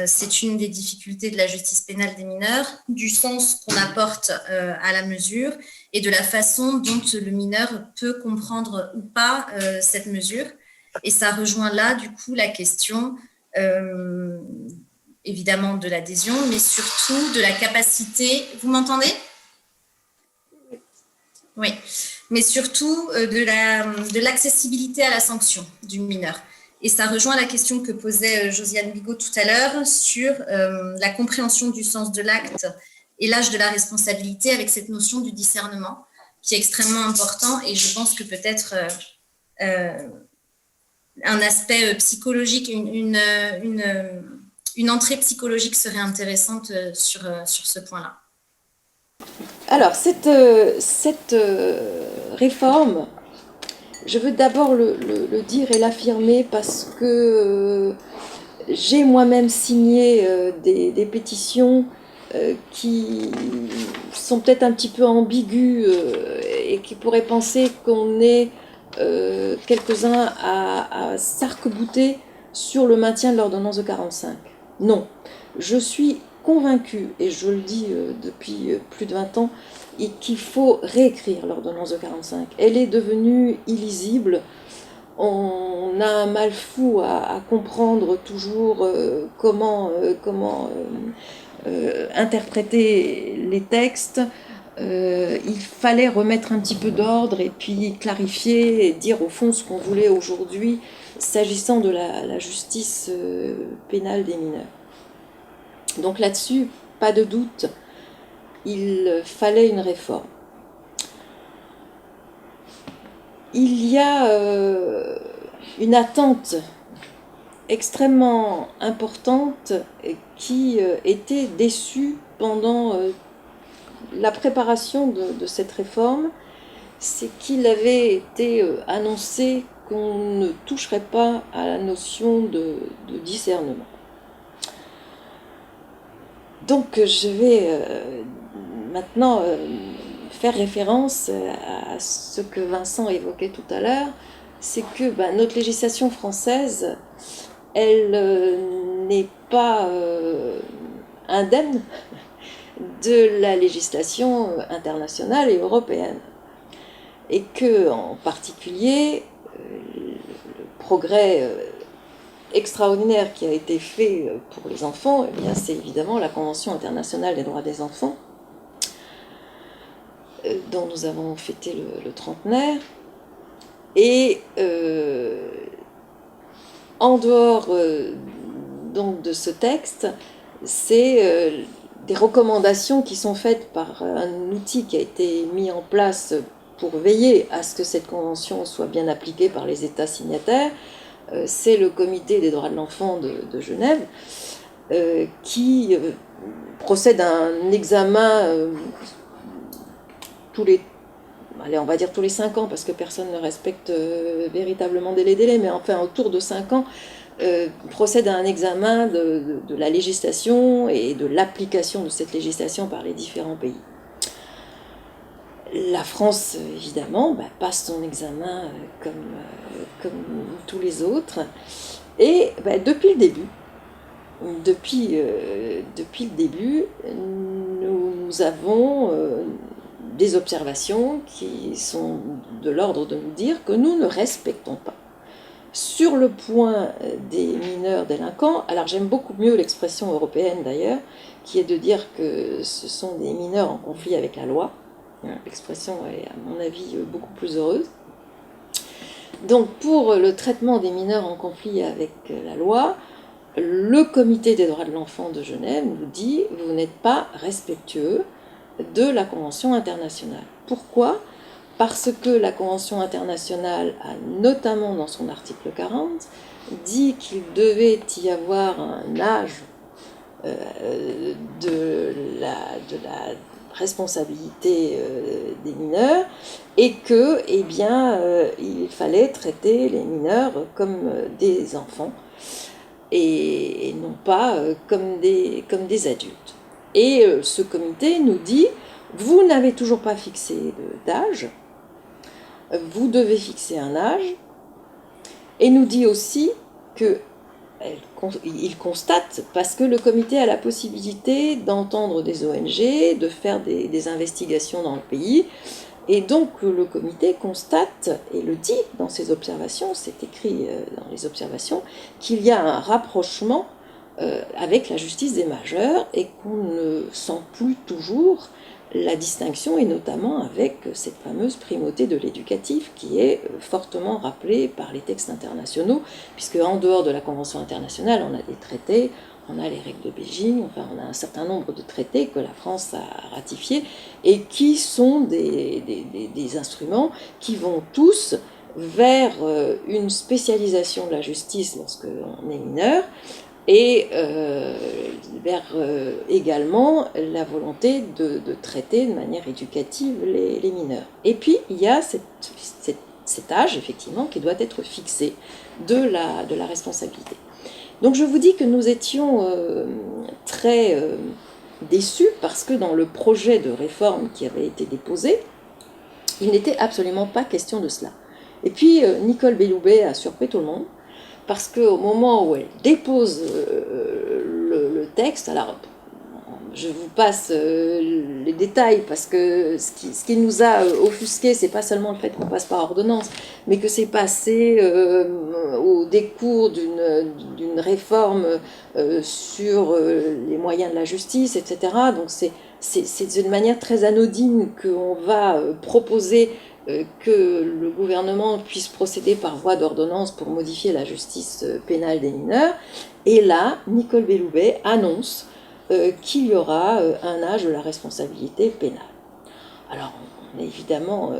C'est une des difficultés de la justice pénale des mineurs, du sens qu'on apporte à la mesure et de la façon dont le mineur peut comprendre ou pas cette mesure. Et ça rejoint là, du coup, la question évidemment de l'adhésion, mais surtout de la capacité... Vous m'entendez ? Oui, mais surtout de l'accessibilité à la sanction du mineur. Et ça rejoint la question que posait Josiane Bigot tout à l'heure sur la compréhension du sens de l'acte et l'âge de la responsabilité avec cette notion du discernement qui est extrêmement important. Et je pense que peut-être un aspect psychologique, une entrée psychologique serait intéressante sur ce point-là. Alors, cette réforme, je veux d'abord le dire et l'affirmer parce que j'ai moi-même signé des pétitions qui sont peut-être un petit peu ambiguës et qui pourraient penser qu'on est quelques-uns à s'arc-bouter sur le maintien de l'ordonnance de 45. Non, je suis convaincue, et je le dis depuis plus de 20 ans, qu'il faut réécrire l'ordonnance de 45. Elle est devenue illisible. On a un mal fou à comprendre toujours comment interpréter les textes. Il fallait remettre un petit peu d'ordre et puis clarifier et dire au fond ce qu'on voulait aujourd'hui s'agissant de la justice pénale des mineurs. Donc là-dessus, pas de doute, il fallait une réforme. Il y a une attente extrêmement importante qui était déçue pendant la préparation de cette réforme, c'est qu'il avait été annoncé qu'on ne toucherait pas à la notion de discernement. Donc je vais maintenant faire référence à ce que Vincent évoquait tout à l'heure, c'est que notre législation française, elle n'est pas indemne de la législation internationale et européenne. Et que, en particulier, le progrès extraordinaire qui a été fait pour les enfants, eh bien, c'est évidemment la Convention internationale des droits des enfants, dont nous avons fêté le trentenaire. Et en dehors donc de ce texte, c'est des recommandations qui sont faites par un outil qui a été mis en place pour veiller à ce que cette convention soit bien appliquée par les États signataires. C'est le Comité des droits de l'enfant de Genève qui procède à un examen on va dire tous les 5 ans, parce que personne ne respecte véritablement les délais, mais enfin autour de 5 ans, procède à un examen de la législation et de l'application de cette législation par les différents pays. La France, évidemment, passe son examen comme tous les autres. Et depuis le début, nous avons des observations qui sont de l'ordre de nous dire que nous ne respectons pas. Sur le point des mineurs délinquants, alors j'aime beaucoup mieux l'expression européenne d'ailleurs, qui est de dire que ce sont des mineurs en conflit avec la loi. L'expression est, à mon avis, beaucoup plus heureuse. Donc, pour le traitement des mineurs en conflit avec la loi, le Comité des droits de l'enfant de Genève nous dit « vous n'êtes pas respectueux de la Convention internationale ». Pourquoi ? Parce que la Convention internationale a, notamment dans son article 40, dit qu'il devait y avoir un âge de la responsabilité des mineurs et que, il fallait traiter les mineurs comme des enfants et non pas comme des adultes. Et ce comité nous dit, vous n'avez toujours pas fixé d'âge, vous devez fixer un âge, et nous dit aussi qu'il constate, parce que le comité a la possibilité d'entendre des ONG, de faire des investigations dans le pays, et donc le comité constate, et le dit dans ses observations, c'est écrit dans les observations, qu'il y a un rapprochement avec la justice des majeurs, et qu'on ne sent plus toujours la distinction, et notamment avec cette fameuse primauté de l'éducatif qui est fortement rappelée par les textes internationaux, puisque en dehors de la Convention internationale, on a des traités, on a les règles de Beijing, enfin on a un certain nombre de traités que la France a ratifiés et qui sont des instruments qui vont tous vers une spécialisation de la justice lorsqu'on est mineur, et vers également la volonté de traiter de manière éducative les mineurs. Et puis il y a cet âge, effectivement, qui doit être fixé de la responsabilité. Donc je vous dis que nous étions très déçus parce que dans le projet de réforme qui avait été déposé, il n'était absolument pas question de cela. Et puis Nicole Belloubet a surpris tout le monde, parce qu'au moment où elle dépose le texte, alors je vous passe les détails parce que ce qui nous a offusqué, c'est pas seulement le fait qu'on passe par ordonnance, mais que c'est passé au décours d'une réforme sur les moyens de la justice, etc. Donc c'est d'une manière très anodine qu'on va proposer que le gouvernement puisse procéder par voie d'ordonnance pour modifier la justice pénale des mineurs. Et là, Nicole Belloubet annonce qu'il y aura un âge de la responsabilité pénale. Alors, on est évidemment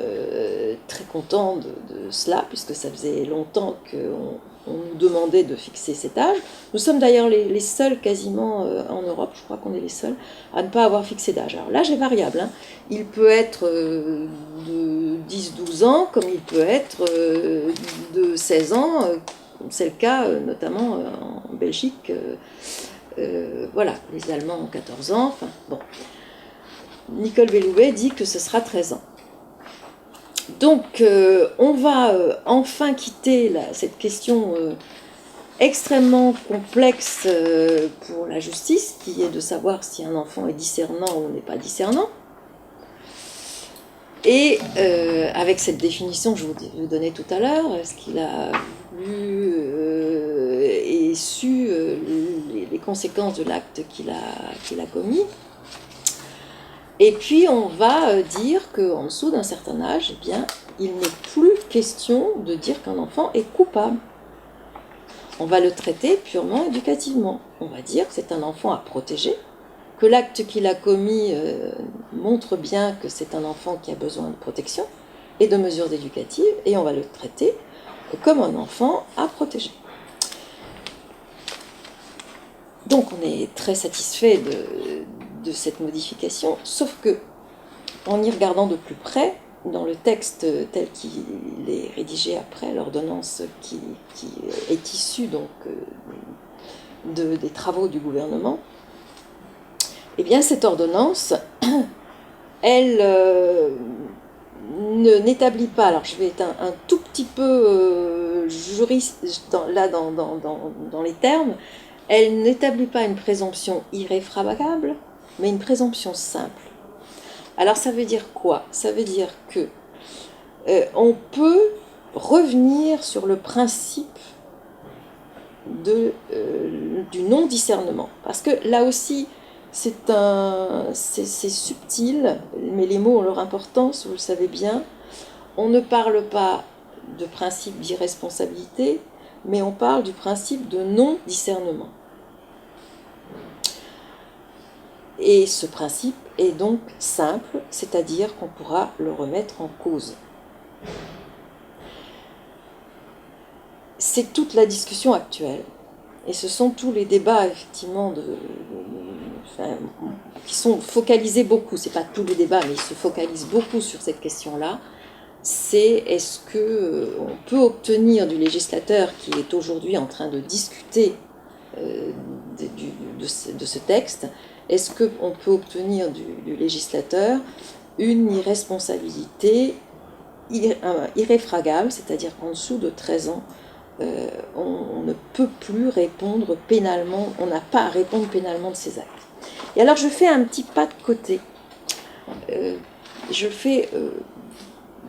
très content de cela, puisque ça faisait longtemps qu'on nous demandait de fixer cet âge. Nous sommes d'ailleurs les seuls quasiment en Europe, je crois qu'on est les seuls, à ne pas avoir fixé d'âge. Alors l'âge est variable, hein. Il peut être de 10-12 ans, comme il peut être de 16 ans, c'est le cas notamment en Belgique. Voilà, les Allemands ont 14 ans, enfin bon. Nicole Belloubet dit que ce sera 13 ans. Donc on va enfin quitter cette question extrêmement complexe pour la justice, qui est de savoir si un enfant est discernant ou n'est pas discernant. Et avec cette définition que je vous donnais tout à l'heure, est-ce qu'il a voulu et su les conséquences de l'acte qu'il a commis? Et puis on va dire qu'en dessous d'un certain âge, eh bien, il n'est plus question de dire qu'un enfant est coupable. On va le traiter purement éducativement. On va dire que c'est un enfant à protéger, que l'acte qu'il a commis montre bien que c'est un enfant qui a besoin de protection et de mesures éducatives, et on va le traiter comme un enfant à protéger. Donc on est très satisfait de cette modification, sauf que, en y regardant de plus près, dans le texte tel qu'il est rédigé après, l'ordonnance qui est issue donc des travaux du gouvernement, eh bien cette ordonnance, elle n'établit pas, alors je vais être un tout petit peu juriste dans les termes, elle n'établit pas une présomption irréfragable, mais une présomption simple. Alors ça veut dire quoi? Ça veut dire que on peut revenir sur le principe du non-discernement. Parce que là aussi, c'est subtil, mais les mots ont leur importance, vous le savez bien. On ne parle pas de principe d'irresponsabilité, mais on parle du principe de non-discernement. Et ce principe est donc simple, c'est-à-dire qu'on pourra le remettre en cause. C'est toute la discussion actuelle, et ce sont tous les débats effectivement qui sont focalisés beaucoup, c'est pas tous les débats, mais ils se focalisent beaucoup sur cette question-là. C'est est-ce qu'on peut obtenir du législateur qui est aujourd'hui en train de discuter de ce texte, est-ce qu'on peut obtenir du législateur une irresponsabilité irréfragable, c'est-à-dire qu'en dessous de 13 ans, on ne peut plus répondre pénalement, on n'a pas à répondre pénalement de ses actes. Et alors je fais un petit pas de côté. Je le fais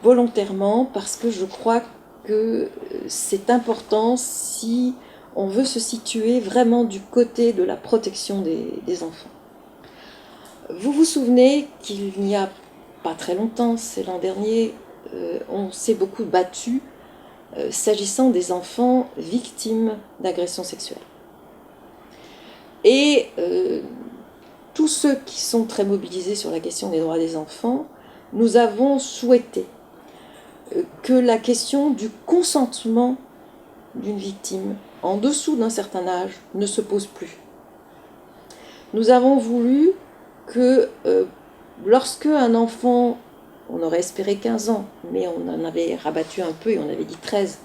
volontairement parce que je crois que c'est important si on veut se situer vraiment du côté de la protection des enfants. Vous vous souvenez qu'il n'y a pas très longtemps, c'est l'an dernier, on s'est beaucoup battu s'agissant des enfants victimes d'agressions sexuelles. Et tous ceux qui sont très mobilisés sur la question des droits des enfants, nous avons souhaité que la question du consentement d'une victime en dessous d'un certain âge ne se pose plus. Nous avons voulu que lorsque un enfant, on aurait espéré 15 ans, mais on en avait rabattu un peu et on avait dit 13,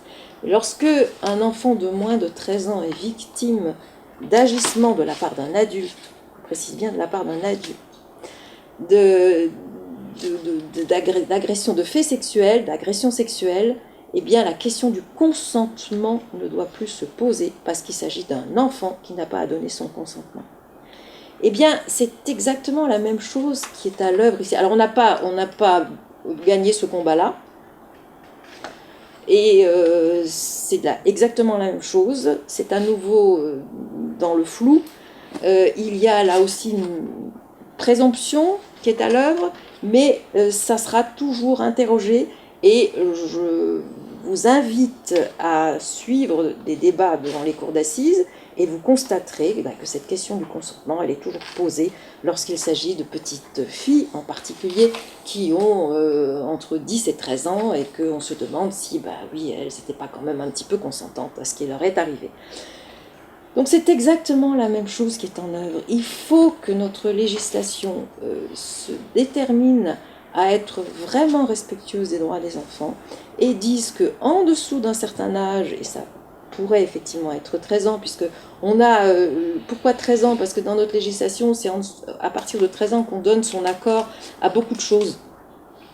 lorsque un enfant de moins de 13 ans est victime d'agissement de la part d'un adulte, on précise bien de la part d'un adulte, d'agression de faits sexuels, d'agression sexuelle, eh bien la question du consentement ne doit plus se poser parce qu'il s'agit d'un enfant qui n'a pas à donner son consentement. Eh bien, c'est exactement la même chose qui est à l'œuvre ici. Alors, on n'a pas gagné ce combat-là, et c'est exactement la même chose. C'est à nouveau dans le flou. Il y a là aussi une présomption qui est à l'œuvre, mais ça sera toujours interrogé, et je vous invite à suivre des débats devant les cours d'assises, et vous constaterez que cette question du consentement, elle est toujours posée lorsqu'il s'agit de petites filles en particulier qui ont entre 10 et 13 ans, et qu'on se demande si, oui, elles n'étaient pas quand même un petit peu consentantes à ce qui leur est arrivé. Donc c'est exactement la même chose qui est en œuvre. Il faut que notre législation se détermine à être vraiment respectueuse des droits des enfants, et dise qu'en dessous d'un certain âge, et ça pourrait effectivement être 13 ans, puisque on a... pourquoi 13 ans? Parce que dans notre législation, c'est à partir de 13 ans qu'on donne son accord à beaucoup de choses.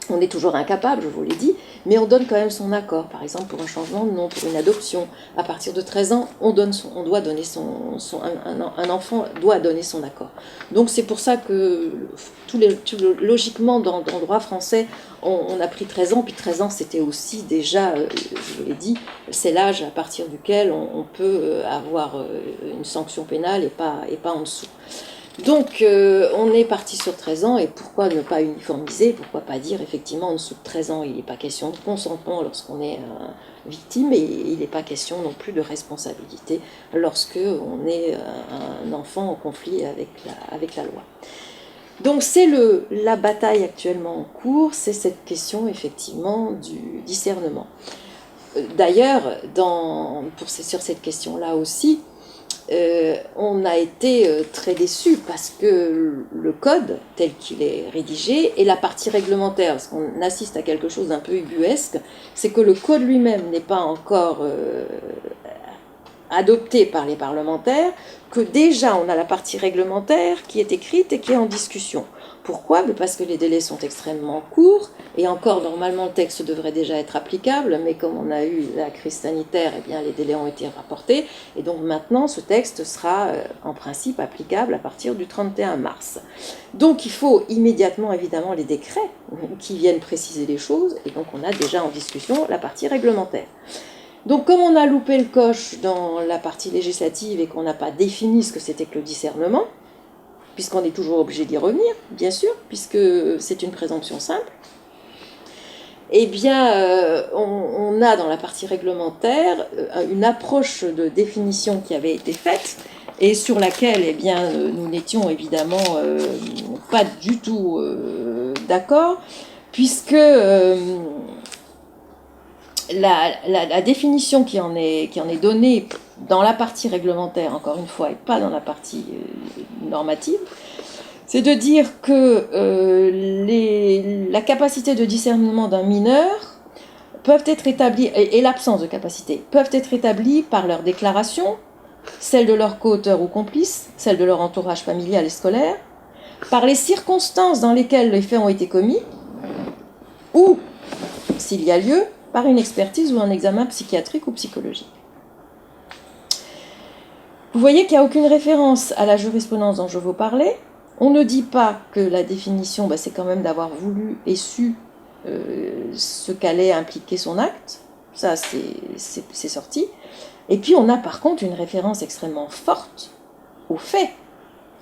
On est toujours incapable, je vous l'ai dit, mais on donne quand même son accord. Par exemple, pour un changement de nom, pour une adoption, à partir de 13 ans, un enfant doit donner son accord. Donc c'est pour ça que logiquement, dans le droit français, on a pris 13 ans, puis 13 ans c'était aussi déjà, je vous l'ai dit, c'est l'âge à partir duquel on peut avoir une sanction pénale, et pas en dessous. Donc, on est parti sur 13 ans, et pourquoi ne pas uniformiser? Pourquoi pas dire, effectivement, en dessous de 13 ans, il n'est pas question de consentement lorsqu'on est victime, et il n'est pas question non plus de responsabilité lorsqu'on est un enfant en conflit avec la loi. Donc, c'est la bataille actuellement en cours, c'est cette question, effectivement, du discernement. D'ailleurs, sur cette question-là aussi, on a été très déçus, parce que le code tel qu'il est rédigé, et la partie réglementaire, parce qu'on assiste à quelque chose d'un peu ubuesque, c'est que le code lui-même n'est pas encore adopté par les parlementaires, que déjà on a la partie réglementaire qui est écrite et qui est en discussion. Pourquoi? Parce que les délais sont extrêmement courts, et encore normalement le texte devrait déjà être applicable, mais comme on a eu la crise sanitaire, eh bien les délais ont été rapportés, et donc maintenant ce texte sera en principe applicable à partir du 31 mars. Donc il faut immédiatement évidemment les décrets qui viennent préciser les choses, et donc on a déjà en discussion la partie réglementaire. Donc comme on a loupé le coche dans la partie législative, et qu'on n'a pas défini ce que c'était que le discernement, puisqu'on est toujours obligé d'y revenir, bien sûr, puisque c'est une présomption simple, eh bien, on a dans la partie réglementaire une approche de définition qui avait été faite, et sur laquelle, eh bien, nous n'étions évidemment pas du tout d'accord, puisque la définition qui en est donnée dans la partie réglementaire, encore une fois, et pas dans la partie normative, c'est de dire que la capacité de discernement d'un mineur peuvent être établies, et l'absence de capacité, peuvent être établies par leur déclaration, celle de leur co-auteur ou complice, celle de leur entourage familial et scolaire, par les circonstances dans lesquelles les faits ont été commis, ou, s'il y a lieu, par une expertise ou un examen psychiatrique ou psychologique. Vous voyez qu'il n'y a aucune référence à la jurisprudence dont je vous parlais. On ne dit pas que la définition, c'est quand même d'avoir voulu et su ce qu'allait impliquer son acte. Ça, c'est sorti. Et puis, on a par contre une référence extrêmement forte aux faits.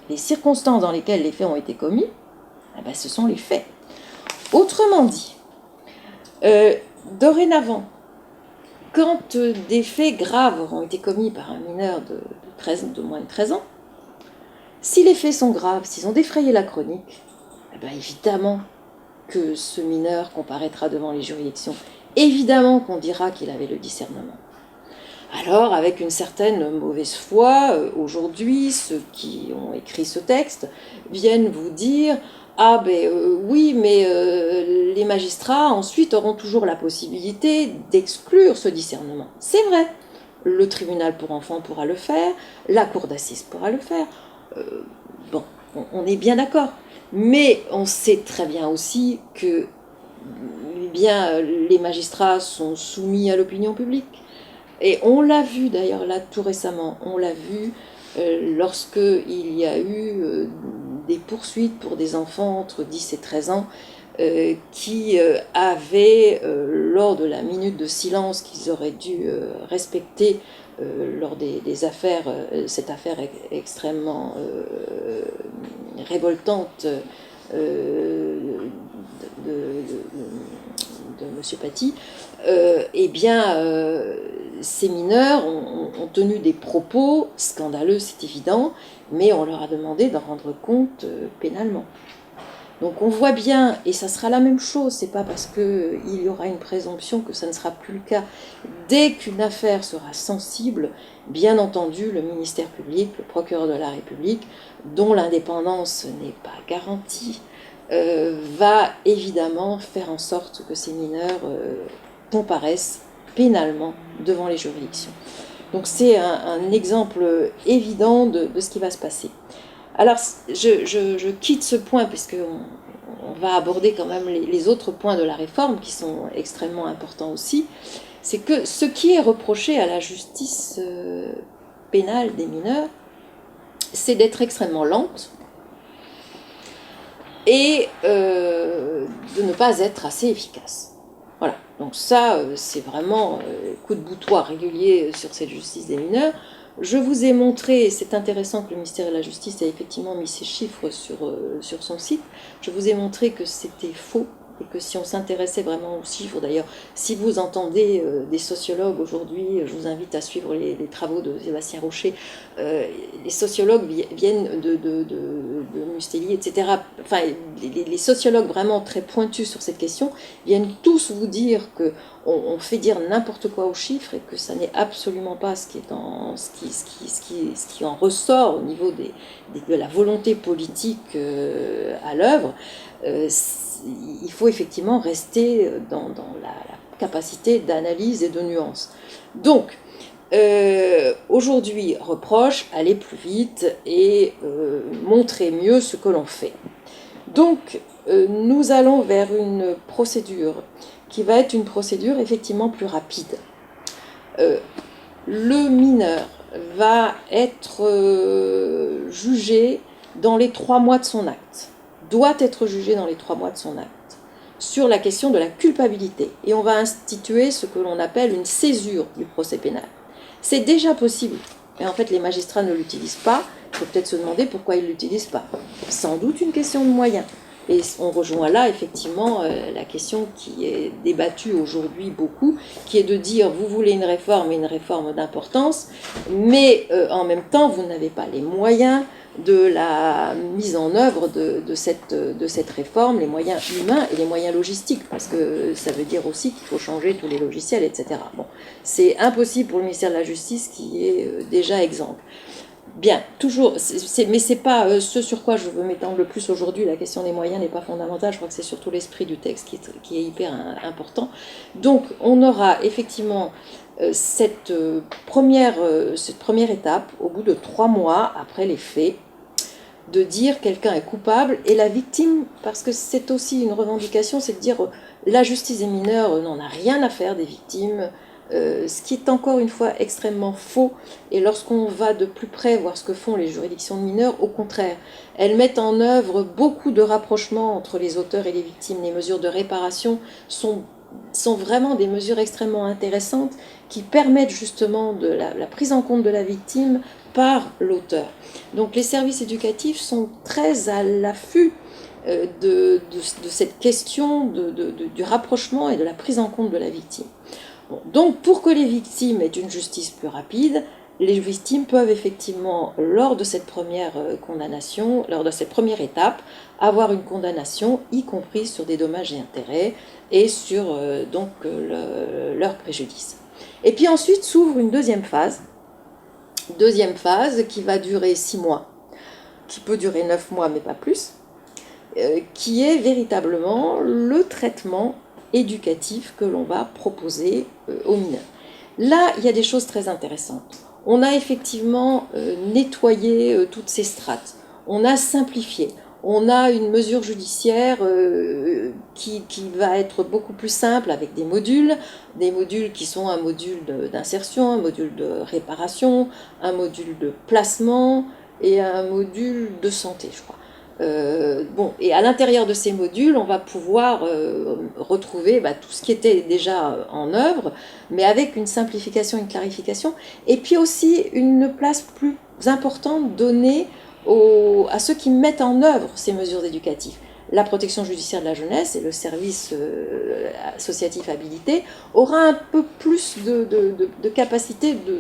Les circonstances dans lesquelles les faits ont été commis, ce sont les faits. Autrement dit, dorénavant, quand des faits graves auront été commis par un mineur de moins de 13 ans, si les faits sont graves, s'ils ont défrayé la chronique, évidemment que ce mineur comparaîtra devant les juridictions. Évidemment qu'on dira qu'il avait le discernement. Alors, avec une certaine mauvaise foi, aujourd'hui, ceux qui ont écrit ce texte viennent vous dire « Ah oui, mais les magistrats ensuite auront toujours la possibilité d'exclure ce discernement. » C'est vrai, le tribunal pour enfants pourra le faire, la cour d'assises pourra le faire. On est bien d'accord. Mais on sait très bien aussi que les magistrats sont soumis à l'opinion publique. Et on l'a vu d'ailleurs là tout récemment, on l'a vu lorsqu'il y a eu des poursuites pour des enfants entre 10 et 13 ans qui avaient, lors de la minute de silence qu'ils auraient dû respecter lors des affaires, cette affaire extrêmement révoltante de M. Paty, eh bien, ces mineurs ont tenu des propos scandaleux, c'est évident, mais on leur a demandé d'en rendre compte pénalement. Donc on voit bien, et ça sera la même chose, c'est pas parce qu'il y aura une présomption que ça ne sera plus le cas. Dès qu'une affaire sera sensible, bien entendu, le ministère public, le procureur de la République, dont l'indépendance n'est pas garantie, va évidemment faire en sorte que ces mineurs comparaissent pénalement devant les juridictions. Donc c'est un exemple évident de ce qui va se passer. Alors, je quitte ce point puisqu'on va aborder quand même les autres points de la réforme qui sont extrêmement importants aussi. C'est que ce qui est reproché à la justice pénale des mineurs, c'est d'être extrêmement lente et de ne pas être assez efficace. Voilà, donc ça, c'est vraiment coup de boutoir régulier sur cette justice des mineurs. Je vous ai montré, c'est intéressant que le ministère de la Justice ait effectivement mis ces chiffres sur son site, je vous ai montré que c'était faux et que si on s'intéressait vraiment aux chiffres, d'ailleurs, si vous entendez des sociologues aujourd'hui, je vous invite à suivre les travaux de Sébastien Rocher, les sociologues viennent de Mustelli, etc. Enfin, les sociologues vraiment très pointus sur cette question viennent tous vous dire que on fait dire n'importe quoi aux chiffres et que ça n'est absolument pas ce qui en ressort au niveau de la volonté politique à l'œuvre. Il faut effectivement rester dans la capacité d'analyse et de nuance. Donc, aujourd'hui, reproche, aller plus vite et montrer mieux ce que l'on fait. Donc, nous allons vers une procédure qui va être une procédure effectivement plus rapide. Le mineur va être jugé dans les 3 mois de son acte, doit être jugé dans les 3 mois de son acte, sur la question de la culpabilité. Et on va instituer ce que l'on appelle une césure du procès pénal. C'est déjà possible, mais en fait les magistrats ne l'utilisent pas. Il faut peut-être se demander pourquoi ils ne l'utilisent pas. Sans doute une question de moyens. Et on rejoint là effectivement la question qui est débattue aujourd'hui beaucoup, qui est de dire vous voulez une réforme d'importance, mais en même temps vous n'avez pas les moyens de la mise en œuvre de cette réforme, les moyens humains et les moyens logistiques, parce que ça veut dire aussi qu'il faut changer tous les logiciels, etc. Bon, c'est impossible pour le ministère de la Justice qui est déjà exempt. Bien, toujours, mais c'est pas ce sur quoi je veux m'étendre le plus aujourd'hui, la question des moyens n'est pas fondamentale, je crois que c'est surtout l'esprit du texte qui est hyper important. Donc on aura effectivement cette première étape, au bout de 3 mois après les faits, de dire quelqu'un est coupable, et la victime, parce que c'est aussi une revendication, c'est de dire la justice des mineurs n'en a rien à faire des victimes, ce qui est encore une fois extrêmement faux. Et lorsqu'on va de plus près voir ce que font les juridictions de mineurs, au contraire, elles mettent en œuvre beaucoup de rapprochements entre les auteurs et les victimes. Les mesures de réparation sont vraiment des mesures extrêmement intéressantes qui permettent justement de la prise en compte de la victime par l'auteur. Donc les services éducatifs sont très à l'affût de cette question du rapprochement et de la prise en compte de la victime. Bon, donc pour que les victimes aient une justice plus rapide, les victimes peuvent effectivement, lors de cette première condamnation, lors de cette première étape, avoir une condamnation, y compris sur des dommages et intérêts, et sur leur préjudice. Et puis ensuite s'ouvre une deuxième phase qui va durer 6 mois, qui peut durer 9 mois mais pas plus, qui est véritablement le traitement éducatif que l'on va proposer aux mineurs. Là, il y a des choses très intéressantes. On a effectivement nettoyé toutes ces strates, on a simplifié, On a une mesure judiciaire qui va être beaucoup plus simple avec des modules qui sont un module d'insertion, un module de réparation, un module de placement et un module de santé, je crois. Et à l'intérieur de ces modules, on va pouvoir retrouver tout ce qui était déjà en œuvre, mais avec une simplification, une clarification, et puis aussi une place plus importante donnée à ceux qui mettent en œuvre ces mesures éducatives. La protection judiciaire de la jeunesse et le service associatif habilité aura un peu plus de capacité de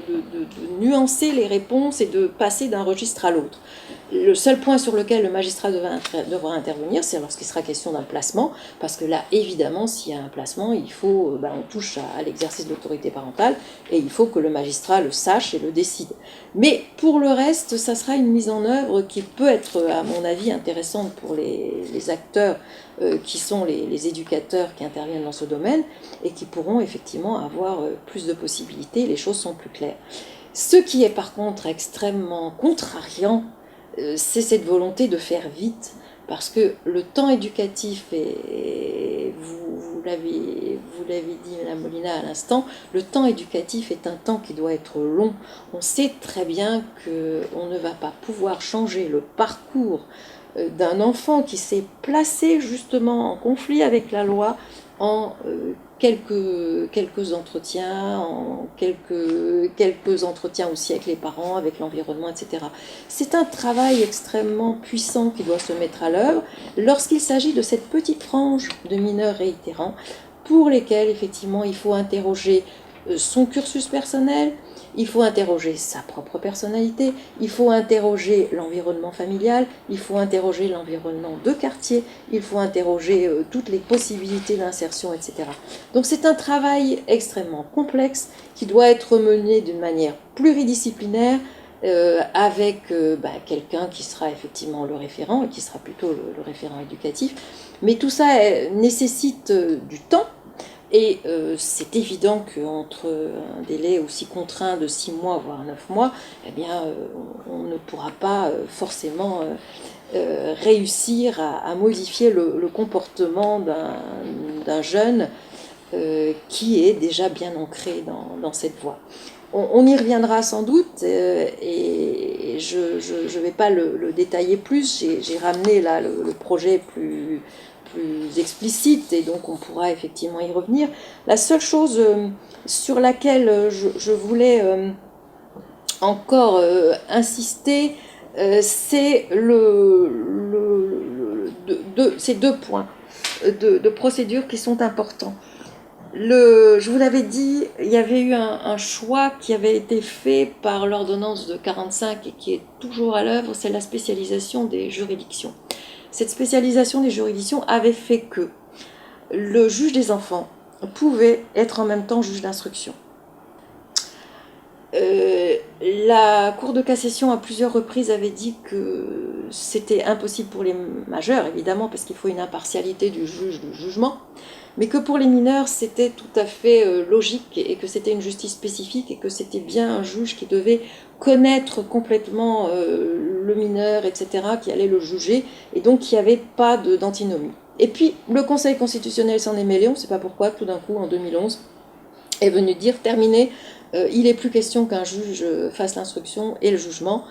nuancer les réponses et de passer d'un registre à l'autre. Le seul point sur lequel le magistrat devra intervenir, c'est lorsqu'il sera question d'un placement, parce que là, évidemment, s'il y a un placement, il faut, on touche à l'exercice de l'autorité parentale, et il faut que le magistrat le sache et le décide. Mais pour le reste, ça sera une mise en œuvre qui peut être, à mon avis, intéressante pour les acteurs qui sont les éducateurs qui interviennent dans ce domaine, et qui pourront effectivement avoir plus de possibilités, les choses sont plus claires. Ce qui est par contre extrêmement contrariant, c'est cette volonté de faire vite, parce que le temps éducatif, et vous l'avez dit Madame Molina à l'instant, le temps éducatif est un temps qui doit être long. On sait très bien qu'on ne va pas pouvoir changer le parcours d'un enfant qui s'est placé justement en conflit avec la loi en quelques entretiens, en quelques entretiens aussi avec les parents, avec l'environnement, etc. C'est un travail extrêmement puissant qui doit se mettre à l'œuvre lorsqu'il s'agit de cette petite frange de mineurs réitérants pour lesquels effectivement il faut interroger son cursus personnel, il faut interroger sa propre personnalité, il faut interroger l'environnement familial, il faut interroger l'environnement de quartier, il faut interroger toutes les possibilités d'insertion, etc. Donc c'est un travail extrêmement complexe qui doit être mené d'une manière pluridisciplinaire avec quelqu'un qui sera effectivement le référent et qui sera plutôt le référent éducatif. Mais tout ça nécessite du temps. Et c'est évident qu'entre un délai aussi contraint de 6 mois, voire 9 mois, eh bien, on ne pourra pas forcément réussir à modifier le comportement d'un jeune qui est déjà bien ancré dans cette voie. On y reviendra sans doute, et je ne vais pas le détailler plus. J'ai ramené là le projet plus explicite, et donc on pourra effectivement y revenir. La seule chose sur laquelle je voulais encore insister, c'est ces deux points de procédure qui sont importants. Je vous l'avais dit, il y avait eu un choix qui avait été fait par l'ordonnance de 45 et qui est toujours à l'œuvre, c'est la spécialisation des juridictions. Cette spécialisation des juridictions avait fait que le juge des enfants pouvait être en même temps juge d'instruction. La Cour de cassation à plusieurs reprises avait dit que c'était impossible pour les majeurs, évidemment, parce qu'il faut une impartialité du juge de jugement, mais que pour les mineurs c'était tout à fait logique et que c'était une justice spécifique et que c'était bien un juge qui devait connaître complètement le mineur, etc., qui allait le juger, et donc qu'il n'y avait pas d'antinomie. Et puis le Conseil constitutionnel s'en est mêlé, on ne sait pas pourquoi, tout d'un coup en 2011, est venu dire terminé, il n'est plus question qu'un juge fasse l'instruction et le jugement.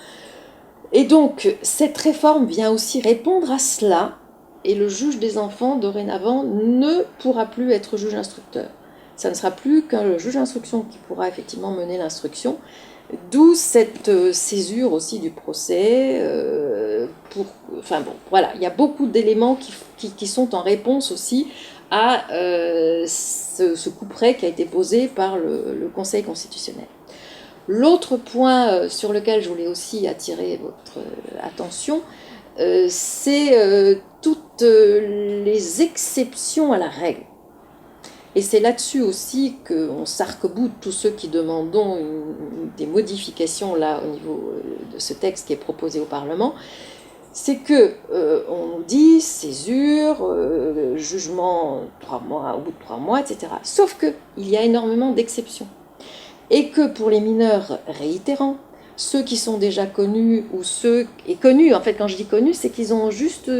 Et donc cette réforme vient aussi répondre à cela, et le juge des enfants dorénavant ne pourra plus être juge instructeur. Ça ne sera plus qu'un juge d'instruction qui pourra effectivement mener l'instruction, d'où cette césure aussi du procès. Enfin bon, voilà, il y a beaucoup d'éléments qui sont en réponse aussi à ce couperet qui a été posé par le Conseil constitutionnel. L'autre point sur lequel je voulais aussi attirer votre attention, c'est toutes les exceptions à la règle. Et c'est là-dessus aussi qu'on s'arc-boute tous ceux qui demandons des modifications là au niveau de ce texte qui est proposé au Parlement. C'est que on nous dit césure, jugement 3 mois, au bout de 3 mois, etc. Sauf qu'il y a énormément d'exceptions. Et que pour les mineurs réitérants, ceux qui sont déjà connus ou ceux... Et connus, en fait, quand je dis connus, c'est qu'ils ont juste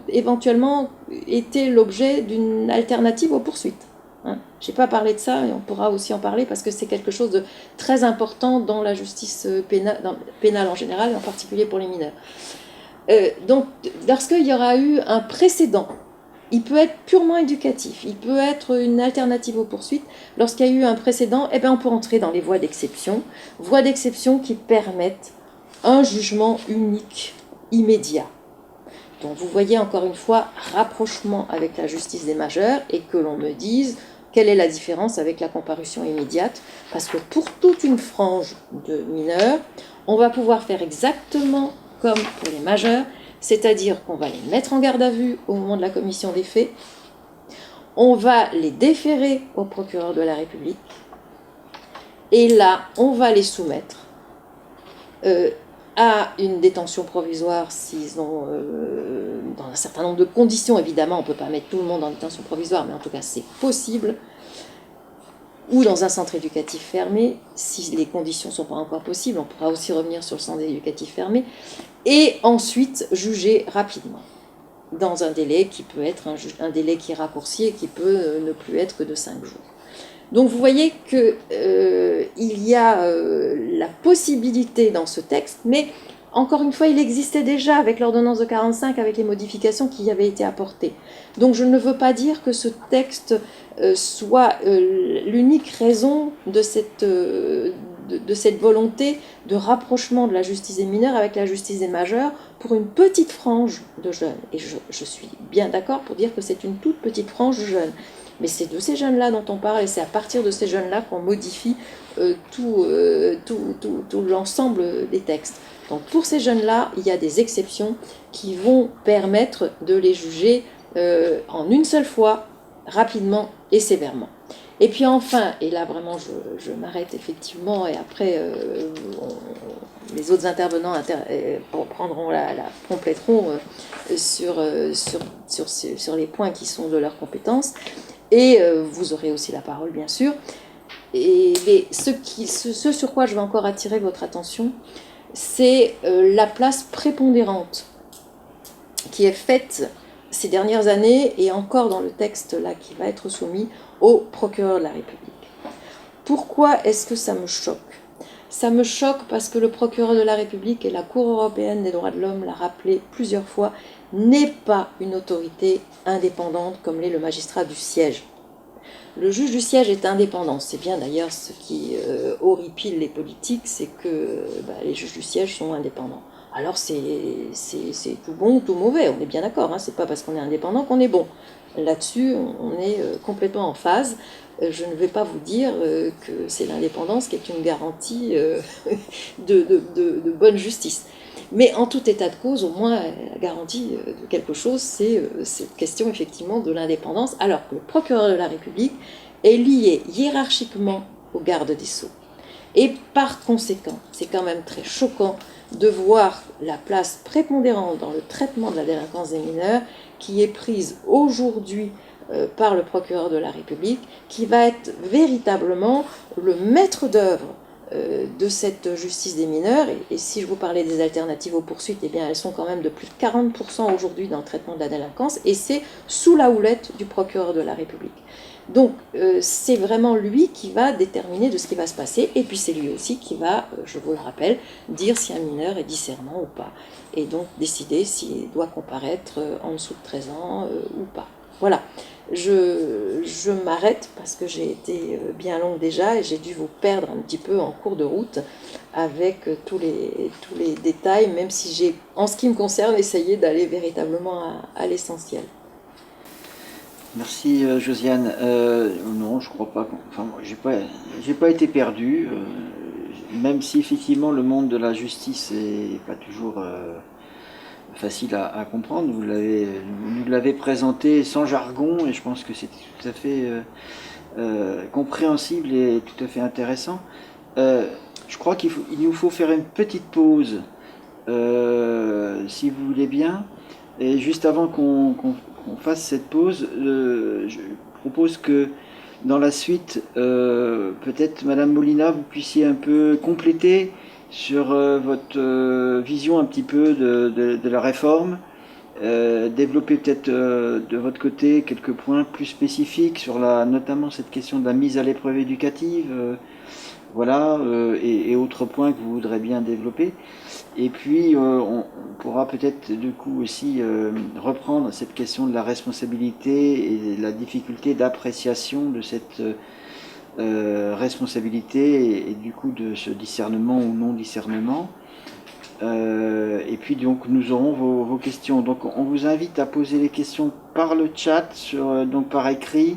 éventuellement été l'objet d'une alternative aux poursuites. Hein. Je n'ai pas parlé de ça, et on pourra aussi en parler, parce que c'est quelque chose de très important dans la justice pénale en général, et en particulier pour les mineurs. Donc, lorsqu'il y aura eu un précédent, il peut être purement éducatif, il peut être une alternative aux poursuites. Lorsqu'il y a eu un précédent, eh bien, on peut entrer dans les voies d'exception qui permettent un jugement unique, immédiat. Donc vous voyez encore une fois, rapprochement avec la justice des majeurs, et que l'on me dise quelle est la différence avec la comparution immédiate, parce que pour toute une frange de mineurs, on va pouvoir faire exactement comme pour les majeurs, c'est-à-dire qu'on va les mettre en garde à vue au moment de la commission des faits, on va les déférer au procureur de la République, et là, on va les soumettre à une détention provisoire s'ils ont, dans un certain nombre de conditions, évidemment, on ne peut pas mettre tout le monde en détention provisoire, mais en tout cas, c'est possible, ou dans un centre éducatif fermé, si les conditions ne sont pas encore possibles, on pourra aussi revenir sur le centre éducatif fermé, et ensuite juger rapidement, dans un délai qui peut être un délai qui est raccourci et qui peut ne plus être que de 5 jours. Donc vous voyez qu'il y a la possibilité dans ce texte, mais encore une fois, il existait déjà avec l'ordonnance de 45, avec les modifications qui y avaient été apportées. Donc je ne veux pas dire que ce texte soit l'unique raison de cette volonté de rapprochement de la justice des mineurs avec la justice des majeurs pour une petite frange de jeunes. Et je suis bien d'accord pour dire que c'est une toute petite frange de jeunes. Mais c'est de ces jeunes-là dont on parle, et c'est à partir de ces jeunes-là qu'on modifie tout l'ensemble des textes. Donc pour ces jeunes-là, il y a des exceptions qui vont permettre de les juger en une seule fois, rapidement et sévèrement. Et puis enfin, et là vraiment je m'arrête effectivement, et après les autres intervenants compléteront sur les points qui sont de leur compétence, et vous aurez aussi la parole bien sûr. Et ce sur quoi je vais encore attirer votre attention, c'est la place prépondérante qui est faite ces dernières années, et encore dans le texte là qui va être soumis, au procureur de la République. Pourquoi est-ce que ça me choque ? Ça me choque parce que le procureur de la République, et la Cour européenne des droits de l'homme l'a rappelé plusieurs fois, n'est pas une autorité indépendante comme l'est le magistrat du siège. Le juge du siège est indépendant. C'est bien d'ailleurs ce qui horripile les politiques, c'est que les juges du siège sont indépendants. Alors c'est tout bon ou tout mauvais, on est bien d'accord, hein, c'est pas parce qu'on est indépendant qu'on est bon. Là-dessus, on est complètement en phase. Je ne vais pas vous dire que c'est l'indépendance qui est une garantie de bonne justice. Mais en tout état de cause, au moins, la garantie de quelque chose, c'est cette question effectivement de l'indépendance, alors que le procureur de la République est lié hiérarchiquement au garde des Sceaux. Et par conséquent, c'est quand même très choquant de voir la place prépondérante dans le traitement de la délinquance des mineurs qui est prise aujourd'hui par le procureur de la République, qui va être véritablement le maître d'œuvre de cette justice des mineurs. Et si je vous parlais des alternatives aux poursuites, eh bien elles sont quand même de plus de 40% aujourd'hui dans le traitement de la délinquance, et c'est sous la houlette du procureur de la République. Donc c'est vraiment lui qui va déterminer de ce qui va se passer, et puis c'est lui aussi qui va, je vous le rappelle, dire si un mineur est discernant ou pas, et donc décider s'il doit comparaître en dessous de 13 ans ou pas. Voilà, je m'arrête parce que j'ai été bien longue déjà, et j'ai dû vous perdre un petit peu en cours de route avec tous les détails, même si j'ai, en ce qui me concerne, essayé d'aller véritablement à l'essentiel. Merci Josiane. Non, je crois pas. Enfin, j'ai pas été perdu, même si effectivement le monde de la justice est pas toujours facile à comprendre. Vous nous l'avez présenté sans jargon, et je pense que c'est tout à fait compréhensible et tout à fait intéressant. Je crois qu'il nous faut faire une petite pause, si vous voulez bien. Et juste avant qu'on fasse cette pause, je propose que dans la suite, peut-être Madame Molina, vous puissiez un peu compléter sur votre vision un petit peu de la réforme. Développer peut-être de votre côté quelques points plus spécifiques sur notamment cette question de la mise à l'épreuve éducative, voilà, et autres points que vous voudrez bien développer. Et puis on pourra peut-être du coup aussi reprendre cette question de la responsabilité et la difficulté d'appréciation de cette responsabilité et du coup de ce discernement ou non discernement. Et puis donc nous aurons vos questions. Donc on vous invite à poser les questions par le chat, donc par écrit.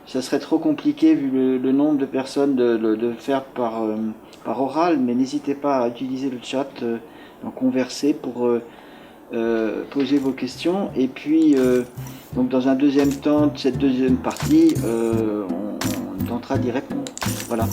Ça serait trop compliqué vu le nombre de personnes de faire par oral, mais n'hésitez pas à utiliser le chat, donc converser pour poser vos questions. Et puis donc dans un deuxième temps de cette deuxième partie, on tentera d'y répondre. Voilà.